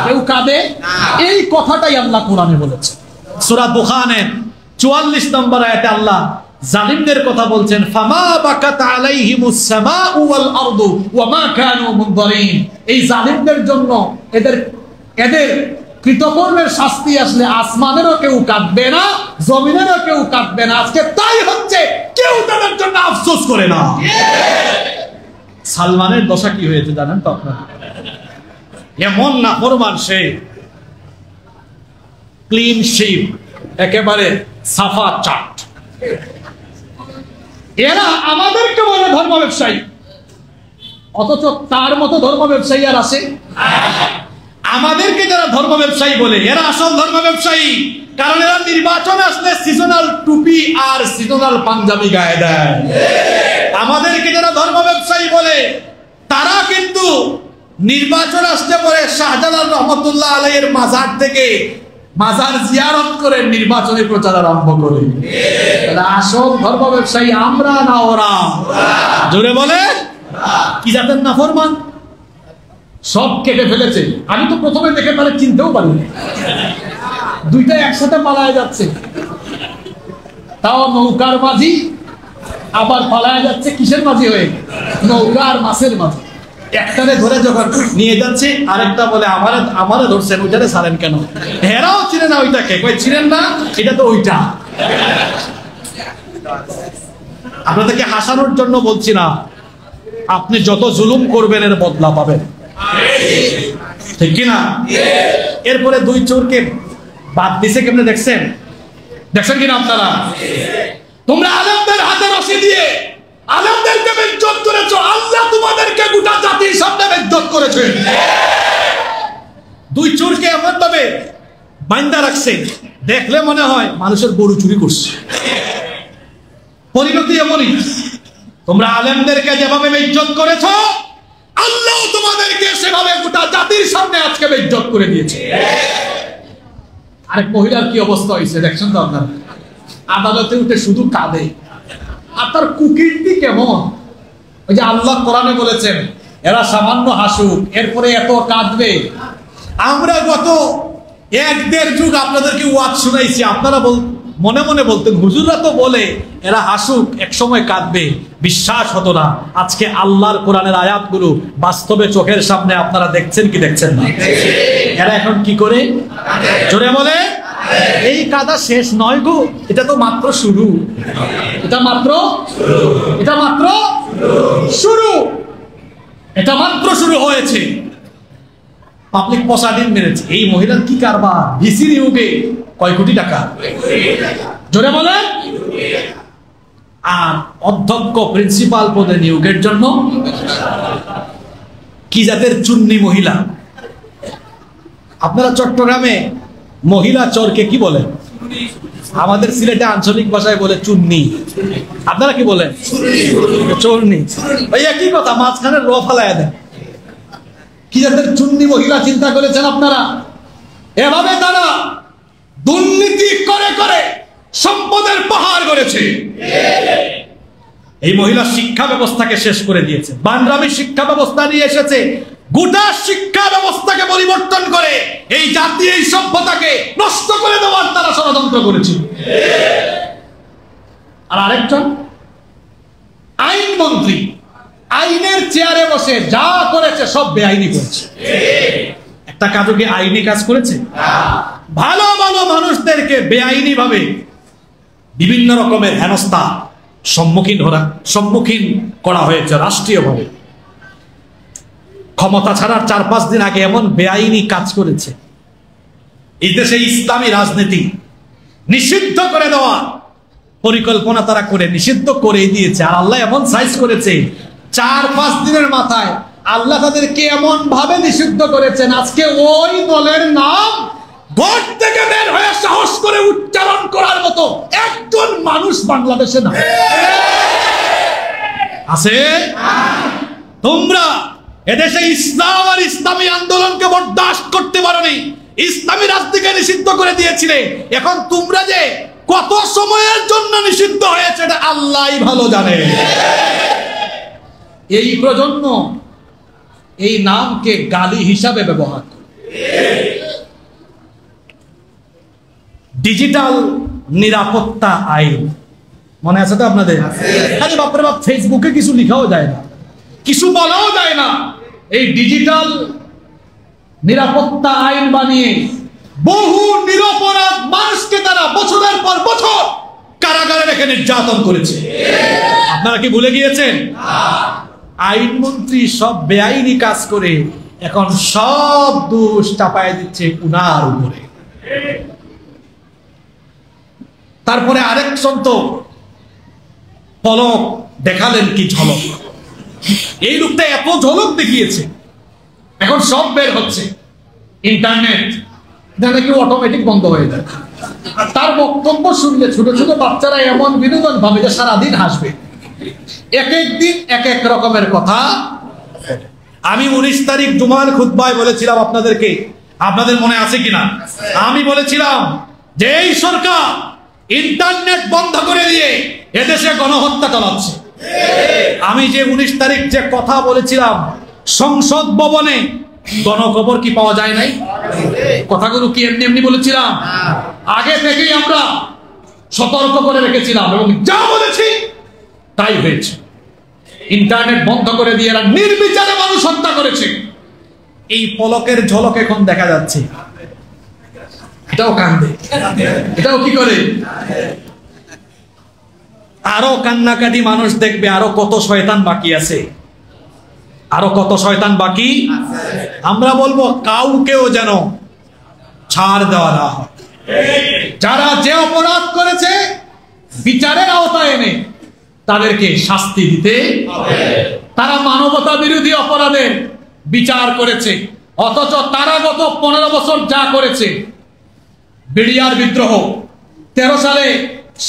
কেউ কাঁদে? এই কথাটাই আল্লাহ কোরআনে বলেছে। সূরা দুখানের 44 নম্বর আয়াতে আল্লাহ জালিমদের কথা বলছেন, ফামা বাকাত আলাইহিমুস সামাউ ওয়াল আরদু ওয়া মা কানু মুনযারিন। এই জালিমদের জন্য এদের কৃতকর্মের শাস্তি আসলে আসমানেরও কেউ কাঁদবে না, জমিনেরও কেউ কাঁদবে না। আজকে তাই হচ্ছে, কেউ তাদের জন্য আফসোস করে না। সালমানের দশা কি হয়েছে জানেন তো আপনারা? এমন নাফরমান সে, ক্লিন শিপ, একেবারে সাফা চাট। এরা আমাদেরকে বলে ধর্ম ব্যবসায়ী, অথচ তার মতো ধর্ম ব্যবসায়ী আর আছে? আমাদেরকে যারা ধর্ম ব্যবসায়ী বলে, এরা আসল ধর্ম ব্যবসায়ী। কারণ এরা নির্বাচন আসলে সিজনাল টুপি আর সিজনাল পাঞ্জাবি গায়ে দেয়। আমাদেরকে যারা ধর্ম ব্যবসায়ী বলে, তারা কিন্তু নির্বাচন আসতে পরে শাহজালাল রহমতুল্লাহ আলাইহির মাজার থেকে মাজার জিয়ারত করে নির্বাচনী প্রচার আরম্ভ করে। আসল ধর্ম ব্যবসায়ী আমরা না ওরা? জোরে বলে। কি জাতের নাফরমান, সব কেটে ফেলেছে। আমি তো প্রথমে দেখে তাহলে চিনতেও পারিনি, দুইটা একসাথে পালায় যাচ্ছে। তাও নৌকার মাঝি, আবার পালায় যাচ্ছে কিসের মাঝি হয়ে? নৌকা আর মাছের মাঝি। একটারে ধরে যখন নিয়ে যাচ্ছে, আরেকটা বলে আমারে ধরছেন, ওইটারে ছাড়েন কেন? হেরাও চিনে না ওইটাকে, কই চিনেন না, এটা তো ওইটা। আপনাদেরকে হাসানোর জন্য বলছি না, আপনি যত জুলুম করবেন এর বদলা পাবেন, ঠিক কিনা? এরপরে দুই চোরকে বাদ দিছে কেমনে দেখছেন কিনা আপনারা? তোমরা আলেমদের হাতে রশি দিয়ে আলেমদেরকে বেইজ্জত করেছো, আল্লাহ তোমাদেরকে গোটা জাতির সামনে বেইজ্জত করেছে। দুই চোরকে এমন ভাবে বাঁধা রাখছে, দেখলে মনে হয় মানুষের গরু চুরি করছে। পরিণতি এমনই, তোমরা আলেমদেরকে যেভাবে বেইজ্জত করেছো, আল্লাহ তোমাদেরকে সেভাবে গোটা জাতির সামনে আজকে বেইজ্জত করে দিয়েছে। আরেক মহিলার কি অবস্থা হয়েছে দেখছেন তো আপনারা? আদালতে উঠে শুধু কাঁদে। আর তার কুকীর্তি কেমন! ওই যে আল্লাহ কোরআনে বলেছেন, এরা সামান্য হাসুক, এরপরে এত কাঁদবে। আমরা গত 1-1.5 যুগ আপনাদেরকে ওয়াজ শুনাইছি, আপনারা মনে মনে বলতেন হুজুররা তো বলে এরা হাসুক, এক সময় কাঁদবে, বিশ্বাস হতো না। আজকে আল্লাহর কোরআনের আয়াতগুলো বাস্তবে চোখের সামনে আপনারা দেখছেন কি দেখছেন না? এরা এখন কি করে? জোরে বলে। এই কাদা শেষ নয় গো, এটা তো মাত্র শুরু। এটা মাত্র শুরু। এটা মাত্র শুরু হয়েছে। পাবলিক পচা ডিম মেরেছে। এই মহিলার কি কারবার! ভিসি নিয়োগে কয় কোটি টাকা, জোরে বলেন। আর অধ্যক্ষ প্রিন্সিপাল পদে নিয়োগের জন্য কি জাতের চুন্নি মহিলা? আপনারা চট্টগ্রামে মহিলা চরকে কি বলেন? আমাদের সিলেটে আঞ্চলিক ভাষায় বলে চুন্নি, আপনারা কি বলেন? চুন্নি। ভাই একই কথা, মাঝখানে র ফালায় দেন। কি জাতের চুন্নি মহিলা চিন্তা করেছেন আপনারা? এভাবে তারা দুর্নীতি করে করে সম্পদের পাহাড় গড়েছে। এই মহিলা শিক্ষা ব্যবস্থাকে শেষ করে দিয়েছে। বানরামি শিক্ষা ব্যবস্থা নিয়ে এসেছে, গোটা শিক্ষা ব্যবস্থাকে পরিবর্তন করে এই জাতি এই সভ্যতাকে নষ্ট করে দেওয়ার তারা ষড়যন্ত্র করেছে। আর আরেকজন আইনমন্ত্রী, আইনের চেয়ারে বসে যা করেছে সব বেআইনি করেছে। একটা কাজও কি আইনি কাজ করেছে? ভালো ভালো মানুষদেরকে বেআইনি ভাবে বিভিন্ন রকমের হেনস্থা সম্মুখীন করা হয়েছে রাষ্ট্রীয়ভাবে। ক্ষমতা ছাড়ার 4-5 দিন আগে এমন বেআইনি কাজ করেছে। এই দেশে ইসলামী রাজনীতি নিষিদ্ধ করে দেওয়া পরিকল্পনা তারা করে নিষিদ্ধ করেই দিয়েছে। আর আল্লাহ এমন সাইজ করেছে, 4-5 দিনের মাথায় আল্লাহ তাদেরকে এমন ভাবে নিষিদ্ধ করেছেন, আজকে ওই দলের নাম ঘর থেকে বের হয়ে সাহস করে উচ্চারণ করার মতো একজন মানুষ বাংলাদেশে না আছে। তোমরা এদেশে ইসলাম আর ইসলামী আন্দোলনকে বরদাস্ত করতে পারোনি, ইসলামী রাজনীতিকে নিষিদ্ধ করে দিয়েছিলে। এখন তোমরা যে কত সময়ের জন্য নিষিদ্ধ হয়েছে এটা আল্লাহই ভালো জানে। এই প্রজন্ম এই নামকে গালি হিসাবে ব্যবহার করে। ডিজিটাল নিরাপত্তা আইন মনে আছে তো আপনাদের? আরে বাপরে বাপ, ফেসবুকে কিছু লেখাও যায় না, কিছু বলাও যায় না। এই ডিজিটাল নিরাপত্তা আইন বানিয়ে বহু নিরপরাধ মানুষকে তারা বছরের পর বছর কারাগারে রেখে নির্যাতন করেছে। আপনারা কি ভুলে গিয়েছেন? আইনমন্ত্রী সব বেআইনি কাজ করে এখন সব দোষ চাপায় দিচ্ছে উনার উপরে। তারপরে আরেকজন তো পলক দেখালেন কি ঝলক। এই লোকটা এত ঝলক দেখিয়েছে, এখন সব বের হচ্ছে। ইন্টারনেট নাকি অটোমেটিক বন্ধ হয়ে যায়। তার বক্তব্য শুনলে ছোট ছোট বাচ্চারা এমন বিনোদন ভাবে যে সারাদিন হাসবে। এক এক দিন এক এক রকমের কথা। আমি 19 তারিখ জুমার খুতবায় বলেছিলাম আপনাদেরকে, আপনাদের মনে আছে কিনা? আমি বলেছিলাম যে এই সরকার ইন্টারনেট বন্ধ করে দিয়ে এদেশে গণহত্যা চালাচ্ছে। আমি যে 19 তারিখ যে কথা বলেছিলাম, সংসদ ভবনে গণখবর কি পাওয়া যায় নাই? কথাগুলো কি এমনি এমনি বলেছিলাম? আগে থেকেই আমরা সতর্ক করে রেখেছিলাম এবং যা বলেছি তাই হয়েছে। ইন্টারনেট বন্ধ করে দিয়ে এরা নির্বিচারে মানুষ হত্যা করেছে। এই পলকের ঝলক এখন দেখা যাচ্ছে। এটাও কান্দে, এটাও কি করে? আরো কান্নাকাটি মানুষ দেখবে, আরো কত শয়তান বাকি আছে, আরো কত শয়তান বাকি। আমরা বলবো কাউকেও যেন ছাড় দেওয়া না হয়। যারা যে অপরাধ করেছে বিচারের আওতায় এনে তাদেরকে শাস্তি দিতে হবে। তারা মানবতা বিরোধী অপরাধের বিচার করেছে, অথচ তারা গত 15 বছর যা করেছে, বিডিআর বিদ্রোহ, 13 সালে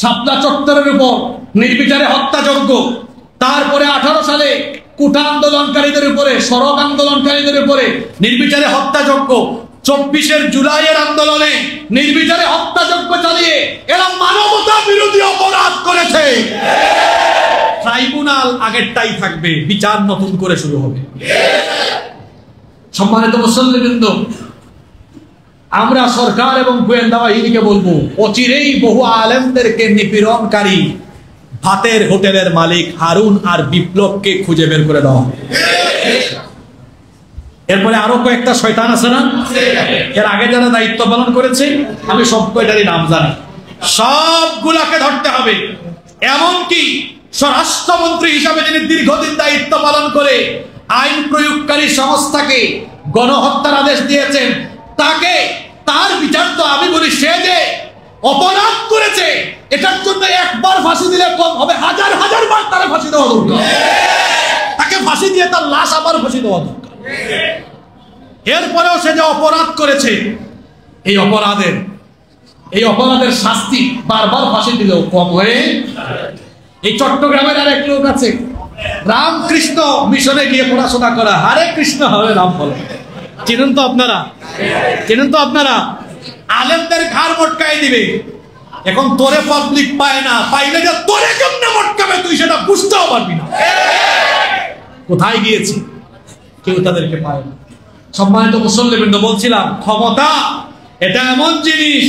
শাপলা চত্বরের উপর নির্বিচারে হত্যাযজ্ঞ, তারপরে 18 সালে কুটা আন্দোলনকারীদের উপরে, সড়ক আন্দোলনকারীদের উপরে নির্বিচারে হত্যাযজ্ঞ, 24 জুলাইয়ের আন্দোলনে নির্বিচারে হত্যাযজ্ঞ চালিয়ে এরা মানবতা বিরোধী অপরাধ করেছে। ট্রাইব্যুনাল আগেরটাই থাকবে, বিচার নতুন করে শুরু হবে। সম্মানিত মুসল্লিবৃন্দ, আমরা সরকার এবং গোয়েন্দা বাহিনীকে বলবো, অচিরেই বহু আলেমদেরকে নিপীড়নকারী ভাতের হোটেলের মালিক হারুন আর বিপ্লবকে খুঁজে বের করে দেওয়া হবে। এরপরে আরো কয়েকটা শয়তান আছে না, এর আগে যারা দায়িত্ব পালন করেছে, আমি সব কয়টারই নাম জানি, সবগুলাকে ধরতে হবে। এমনকি স্বরাষ্ট্রমন্ত্রী হিসাবে যিনি দীর্ঘদিন দায়িত্ব পালন করে আইন প্রয়োগকারী সংস্থাকে গণহত্যার আদেশ দিয়েছেন, তাকে, তার বিচার তো আমি বলি, সে যে অপরাধ করেছে এটার জন্য একবার ফাঁসি দিলে কম হবে, হাজার হাজার বার তারা ফাঁসি দেওয়া দরকার। তাকে ফাঁসি দিয়ে তার লাশ আবার ফাঁসি দেওয়া দরকার। এরপরেও সে যে অপরাধ করেছে, এই অপরাধের শাস্তি বারবার ফাঁসি দিলেও কম হয়ে। এই চট্টগ্রামের আর এক লোক আছে, রামকৃষ্ণ মিশনে গিয়ে পড়াশোনা করা, হরে কৃষ্ণ হরে রাম বলে। চেনেন তো আপনারা? আলেমদের ঘাড় মটকাই দিবে। এখন তোরে পাবলিক পায় না, পাইলে যে তোরে কেমনে মটকাবে তুই সেটা বুঝতেও পারবি না। কোথায় গিয়েছি, কেউ তাদেরকে পায় না। সম্মানিত মুসল্লিবৃন্দ, বলছিলাম ক্ষমতা এটা এমন জিনিস,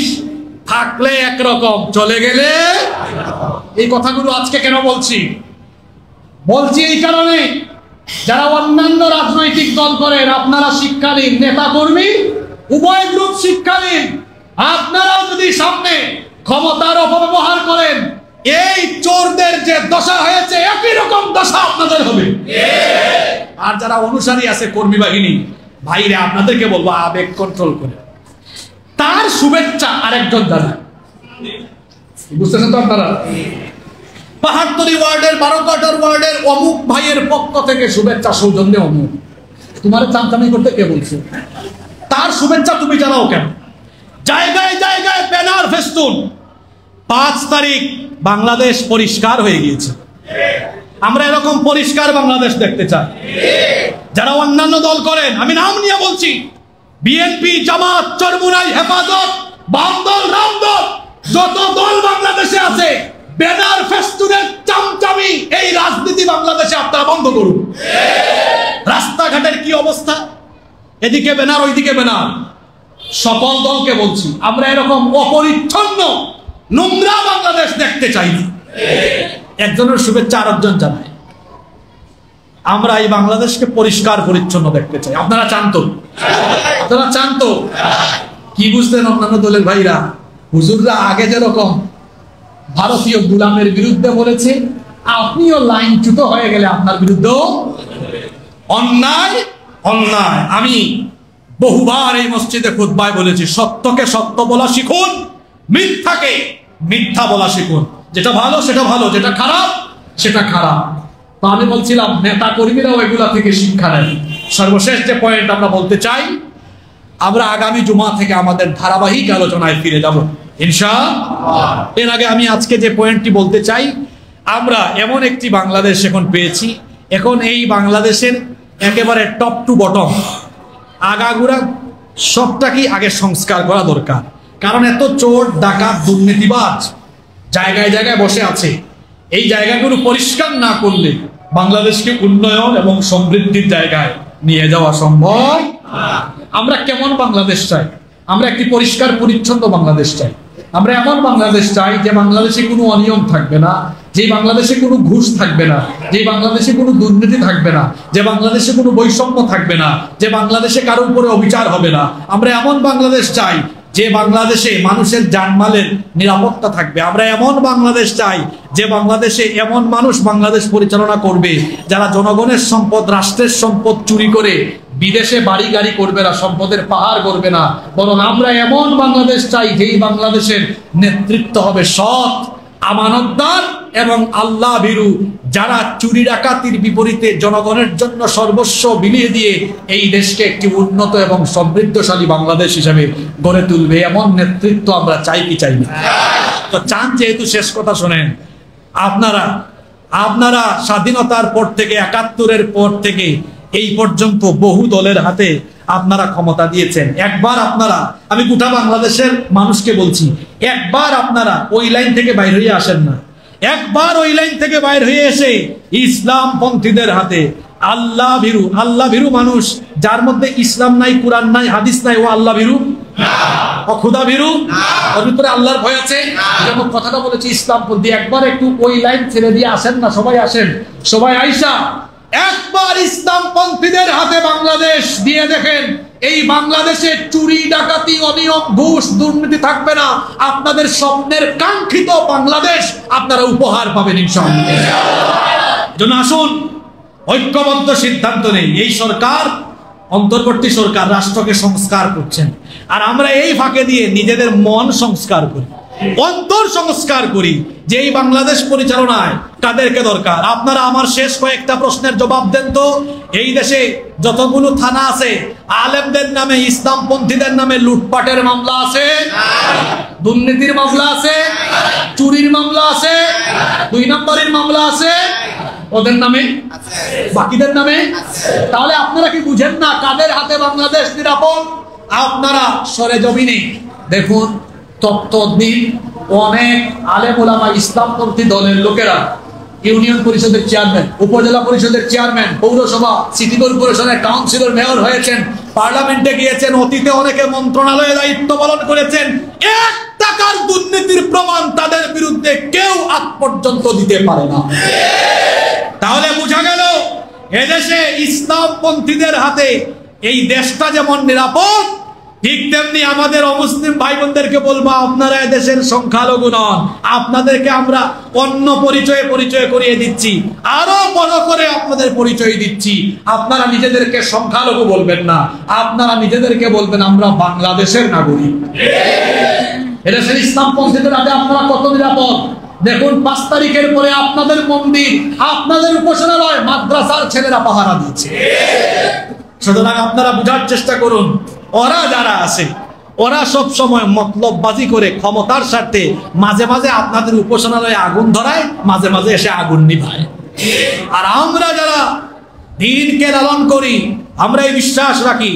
থাকলে একরকম, চলে গেলে। এই কথাগুলো আজকে কেন বলছি এই কারণে, যারা অন্যান্য রাজনৈতিক দল করেন, আপনারা শিক্ষাধীন, নেতা কর্মী উভয় গ্রুপ শিক্ষাধীন, আপনারাও যদি সামনে ক্ষমতার অপব্যবহার করেন, এই চোরদের যে দশা হয়েছে একই রকম দশা আপনাদের হবে। আর যারা অনুসারী আছে, কর্মী বাহিনী ভাইরা, আপনাদেরকে বলবো আবেগ কন্ট্রোল করে। তার শুভেচ্ছা আরেকজন জানায়, বুঝতেছেন তো আপনারা? পাহাড়তলী ওয়ার্ডের, বারোকাটার ওয়ার্ডের অমুক ভাইয়ের পক্ষ থেকে শুভেচ্ছা, সৌজন্যে অমুক। তোমার চামচামি করতে কে বলছে? তার শুভেচ্ছা তুমি জানাও কেন? জায়গায় জায়গায় ব্যানার, ফেস্টুন। 5 তারিখ বাংলাদেশ পরিষ্কার হয়ে গিয়েছে। আমরা এরকম পরিষ্কার বাংলাদেশ দেখতে চাই। যারা অন্যান্য দল করেন, আমি নাম নিয়ে বলছি, বিএনপি, জামাত, চরমুনাই, হেফাজত, বামদল, রামদল, যত দল বাংলাদেশে আছে, ব্যানার ফেস্টুনের চামচামি এই রাজনীতি বাংলাদেশে আপনারা বন্ধ করুন। রাস্তাঘাটের কি অবস্থা, এদিকে ব্যানার ওইদিকে ব্যানার। সকল দলকে বলছি, আমরা এরকম অপরিচ্ছন্ন নোংরা বাংলাদেশ দেখতে চাই না। একজনের শুভেচ্ছা আরেকজন জানায়। আমরা এই বাংলাদেশকে পরিষ্কার পরিচ্ছন্ন দেখতে চাই। আপনারা চান তো? কি বুঝতেন অন্যান্য দলের ভাইরা? হুজুররা আগে যেরকম ভারতীয় গোলামের বিরুদ্ধে বলেছে, আপনিও লাইনচ্যুত হয়ে গেলে আপনার বিরুদ্ধেও অন্যায়। আমি বহুবার এই মসজিদে খুতবায় বলেছি, সত্যকে সত্য বলা শিখুন, মিথ্যাকে মিথ্যা বলা শিখুন। যেটা ভালো সেটা ভালো, যেটা খারাপ সেটা খারাপ। তো আমি বলছিলাম নেতা কর্মীরাও এগুলা থেকে শিক্ষা নেন। সর্বশেষ যে পয়েন্ট আমরা বলতে চাই, আমরা আগামী জুমা থেকে আমাদের ধারাবাহিক আলোচনায় ফিরে যাব ইনশাআল্লাহ। এর আগে আমি আজকে যে পয়েন্টটি বলতে চাই, আমরা এমন একটি বাংলাদেশ এখন পেয়েছি, এখন এই বাংলাদেশের একেবারে টপ টু বটম, আগাগোড়া সবটাকেই আগে সংস্কার করা দরকার। কারণ এত চোর, ডাকাত, দুর্নীতিবাজ জায়গায় জায়গায় বসে আছে। এই জায়গাগুলো পরিষ্কার না করলে বাংলাদেশকে উন্নয়ন এবং সমৃদ্ধির জায়গায় নিয়ে যাওয়া সম্ভব। আমরা কেমন বাংলাদেশ চাই? আমরা একটি পরিষ্কার পরিচ্ছন্ন বাংলাদেশ চাই। আমরা এমন বাংলাদেশ চাই যে বাংলাদেশে কোনো অনিয়ম থাকবে না, যে বাংলাদেশে কোনো ঘুষ থাকবে না, যে বাংলাদেশে কোনো দুর্নীতি থাকবে না, যে বাংলাদেশে কোনো বৈষম্য থাকবে না, যে বাংলাদেশে কারো উপরে অবিচার হবে না। আমরা এমন বাংলাদেশ চাই যে বাংলাদেশে মানুষের জানমালের নিরাপত্তা থাকবে। আমরা এমন বাংলাদেশ চাই যে বাংলাদেশে এমন মানুষ বাংলাদেশ পরিচালনা করবে যারা জনগণের সম্পদ, রাষ্ট্রের সম্পদ চুরি করে বিদেশে বাড়ি গাড়ি করবে না, সম্পদের পাহাড় করবে না। বরং আমরা এমন বাংলাদেশ চাই যেই বাংলাদেশের নেতৃত্ব হবে সৎ, আমানতদার এবং আল্লাহ ভীরু, যারা চুরি ডাকাতির বিপরীতে জনগণের জন্য সর্বস্ব বিলিয়ে দিয়ে এই দেশকে একটি উন্নত এবং সমৃদ্ধশালী বাংলাদেশ হিসেবে গড়ে তুলবে। এমন নেতৃত্ব আমরা চাই কি চাই না? তো চান যেহেতু, শেষ কথা শোনেন, আপনারা স্বাধীনতার পর থেকে, ৭১-এর পর থেকে এই পর্যন্ত বহু দলের হাতে আপনারা ক্ষমতা দিয়েছেন। একবার আপনারা, আমি গোটা বাংলাদেশের মানুষকে বলছি, একবার আপনারা ওই লাইন থেকে বাইর হয়ে আসেন না। একবার ওই লাইন থেকে বাইর হয়ে এসে ইসলাম পন্থীদের হাতে, আল্লাহ ভীরু মানুষ, যার মধ্যে ইসলাম নাই, কুরআন নাই, হাদিস নাই, ও আল্লাহ ভীরু ও খুদা ভীরু, ওর ভিতরে আল্লাহর ভয় আছে। যেমন কথাটা বলেছি ইসলামপন্থী, একবার একটু ওই লাইন ছেড়ে দিয়ে আসেন না, সবাই আসেন, সবাই আইসা একবার ইসলামপন্থীদের হাতে বাংলাদেশ দিয়ে দেখেন। এই বাংলাদেশে চুরি ডাকাতি, অনিয়ম, ঘুষ, দুর্নীতি থাকবে না। আপনাদের স্বপ্নের কাঙ্ক্ষিত বাংলাদেশ আপনারা উপহার পাবেন ইনশাআল্লাহ। জন্য আসুন ঐক্যবদ্ধ সিদ্ধান্ত নেই। এই সরকার, অন্তর্বর্তী সরকার রাষ্ট্রকে সংস্কার করছেন, আর আমরা এই ফাঁকে দিয়ে নিজেদের মন সংস্কার করি। অন্তর সংস্কার করি যে এই বাংলাদেশ পরিচালনায় কাদেরকে দরকার। আপনারা আমার শেষ কয়েকটা প্রশ্নের জবাব দেন তো। এই দেশে যতগুলো থানা আছে, আলেমদের নামে, ইসলামপন্থীদের নামে লুটপাটের মামলা আছে, দুর্নীতির মামলা আছে, চুরির মামলা আছে, 2 নম্বরের মামলা আছে, ওদের নামে, বাকিদের নামে। তাহলে আপনারা কি বুঝেন না কাদের হাতে বাংলাদেশ নিরাপদ? আপনারা সরেজমিনে দেখুন, তৎদিন অনেক আলেম ওলামা ইসলামপন্থী দলের লোকেরা ইউনিয়ন পরিষদের চেয়ারম্যান, উপজেলা পরিষদের চেয়ারম্যান, পৌরসভা, সিটি কর্পোরেশনের কাউন্সিলর, মেয়র হয়েছেন, পার্লামেন্টে গিয়েছেন, অতীতে অনেকে মন্ত্রণালয়ে দায়িত্ব পালন করেছেন। 1 টাকার দুর্নীতির প্রমাণ তাদের বিরুদ্ধে কেউ আজ পর্যন্ত দিতে পারে না। তাহলে বোঝা গেল এদেশে ইসলামপন্থীদের হাতে এই দেশটা যেমন নিরাপদ, ঠিক তেমনি আমাদের অমুসলিম ভাই বোনদেরকে বলবো, আপনারা এদেশের সংখ্যালঘু নন, আপনাদেরকে আমরা অন্য পরিচয় করিয়ে দিচ্ছি, আরো বড় করে আপনাদের পরিচয় দিচ্ছি। আপনারা নিজেদেরকে সংখ্যালঘু বলবেন না, আপনারা নিজেদেরকে বলবেন আমরা বাংলাদেশের নাগরিক। এদেশের ইসলামপন্থীদের হাতে আপনারা কত নিরাপদ দেখুন। 5 তারিখের পরে আপনাদের মন্দির, আপনাদের উপাসনালয়, মাদ্রাসার ছেলেরা পাহারা দিচ্ছে। সুতরাং আপনারা বুঝার চেষ্টা করুন, ওরা যারা আছে ওরা সব সময় মতলববাজি করে ক্ষমতার স্বার্থে মাঝে মাঝে আপনাদের উপাসনালয়ে আগুন ধরায়, মাঝে মাঝে এসে আগুন নিভায়। আর আমরা যারা দ্বীনকে লালন করি, আমরা এই বিশ্বাস রাখি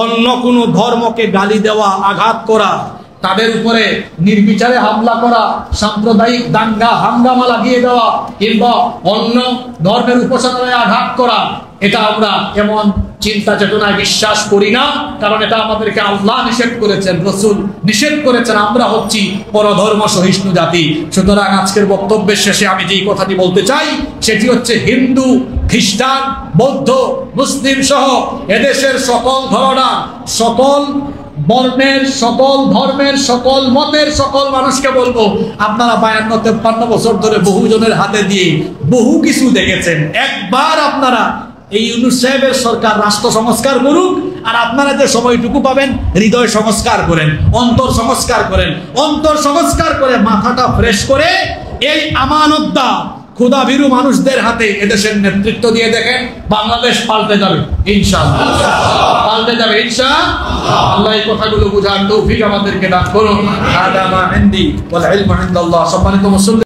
অন্য কোনো ধর্মকে গালি দেওয়া, আঘাত করা, তাদের উপরে নির্বিচারে হামলা করা, সাম্প্রদায়িক দাঙ্গা হাঙ্গামা লাগিয়ে দেওয়া, কিংবা অন্য ধর্মের উপাসনালয়ে আঘাত করা, এটা আমরা এমন চিন্তা চেতনায় বিশ্বাস করি না। কারণ এটা আমাদেরকে আল্লাহ নিষেধ করেছেন, রাসূল নিষেধ করেছেন। আমরা হচ্ছি পরধর্ম সহিষ্ণু জাতি। সুতরাং আজকের বক্তব্যের শেষে আমি যেই কথাটি বলতে চাই সেটি হচ্ছে, হিন্দু, খ্রিস্টান, বৌদ্ধ, মুসলিম সহ এদেশের সকল ধরনা, সকল বর্ণের, সকল ধর্মের, সকল মতের সকল মানুষকে বলবো, আপনারা 52-53 বছর ধরে বহুজনের হাতে দিয়ে বহু কিছু দেখেছেন। একবার আপনারা এই ইউনূস সাহেবের সরকার রাষ্ট্র সংস্কার করুক, আর আপনারা যে সময়টুকু পাবেন হৃদয় সংস্কার করেন, অন্তর সংস্কার করেন, অন্তর সংস্কার করে মাথাটা ফ্রেশ করে এই আমানতদার ক্ষুধাভীরু মানুষদের হাতে এদেশের নেতৃত্ব দিয়ে দেখেন, বাংলাদেশ পাল্টে যাবে ইনশাআল্লাহ, পাল্টে যাবে ইনশাআল্লাহ। আল্লাহ এই কথাগুলো বুঝার তৌফিক আমাদেরকে দান করুন। আদামা ইনদি ওয়াল ইলমু ইনদাল্লাহ। সম্মানিত মুসলিম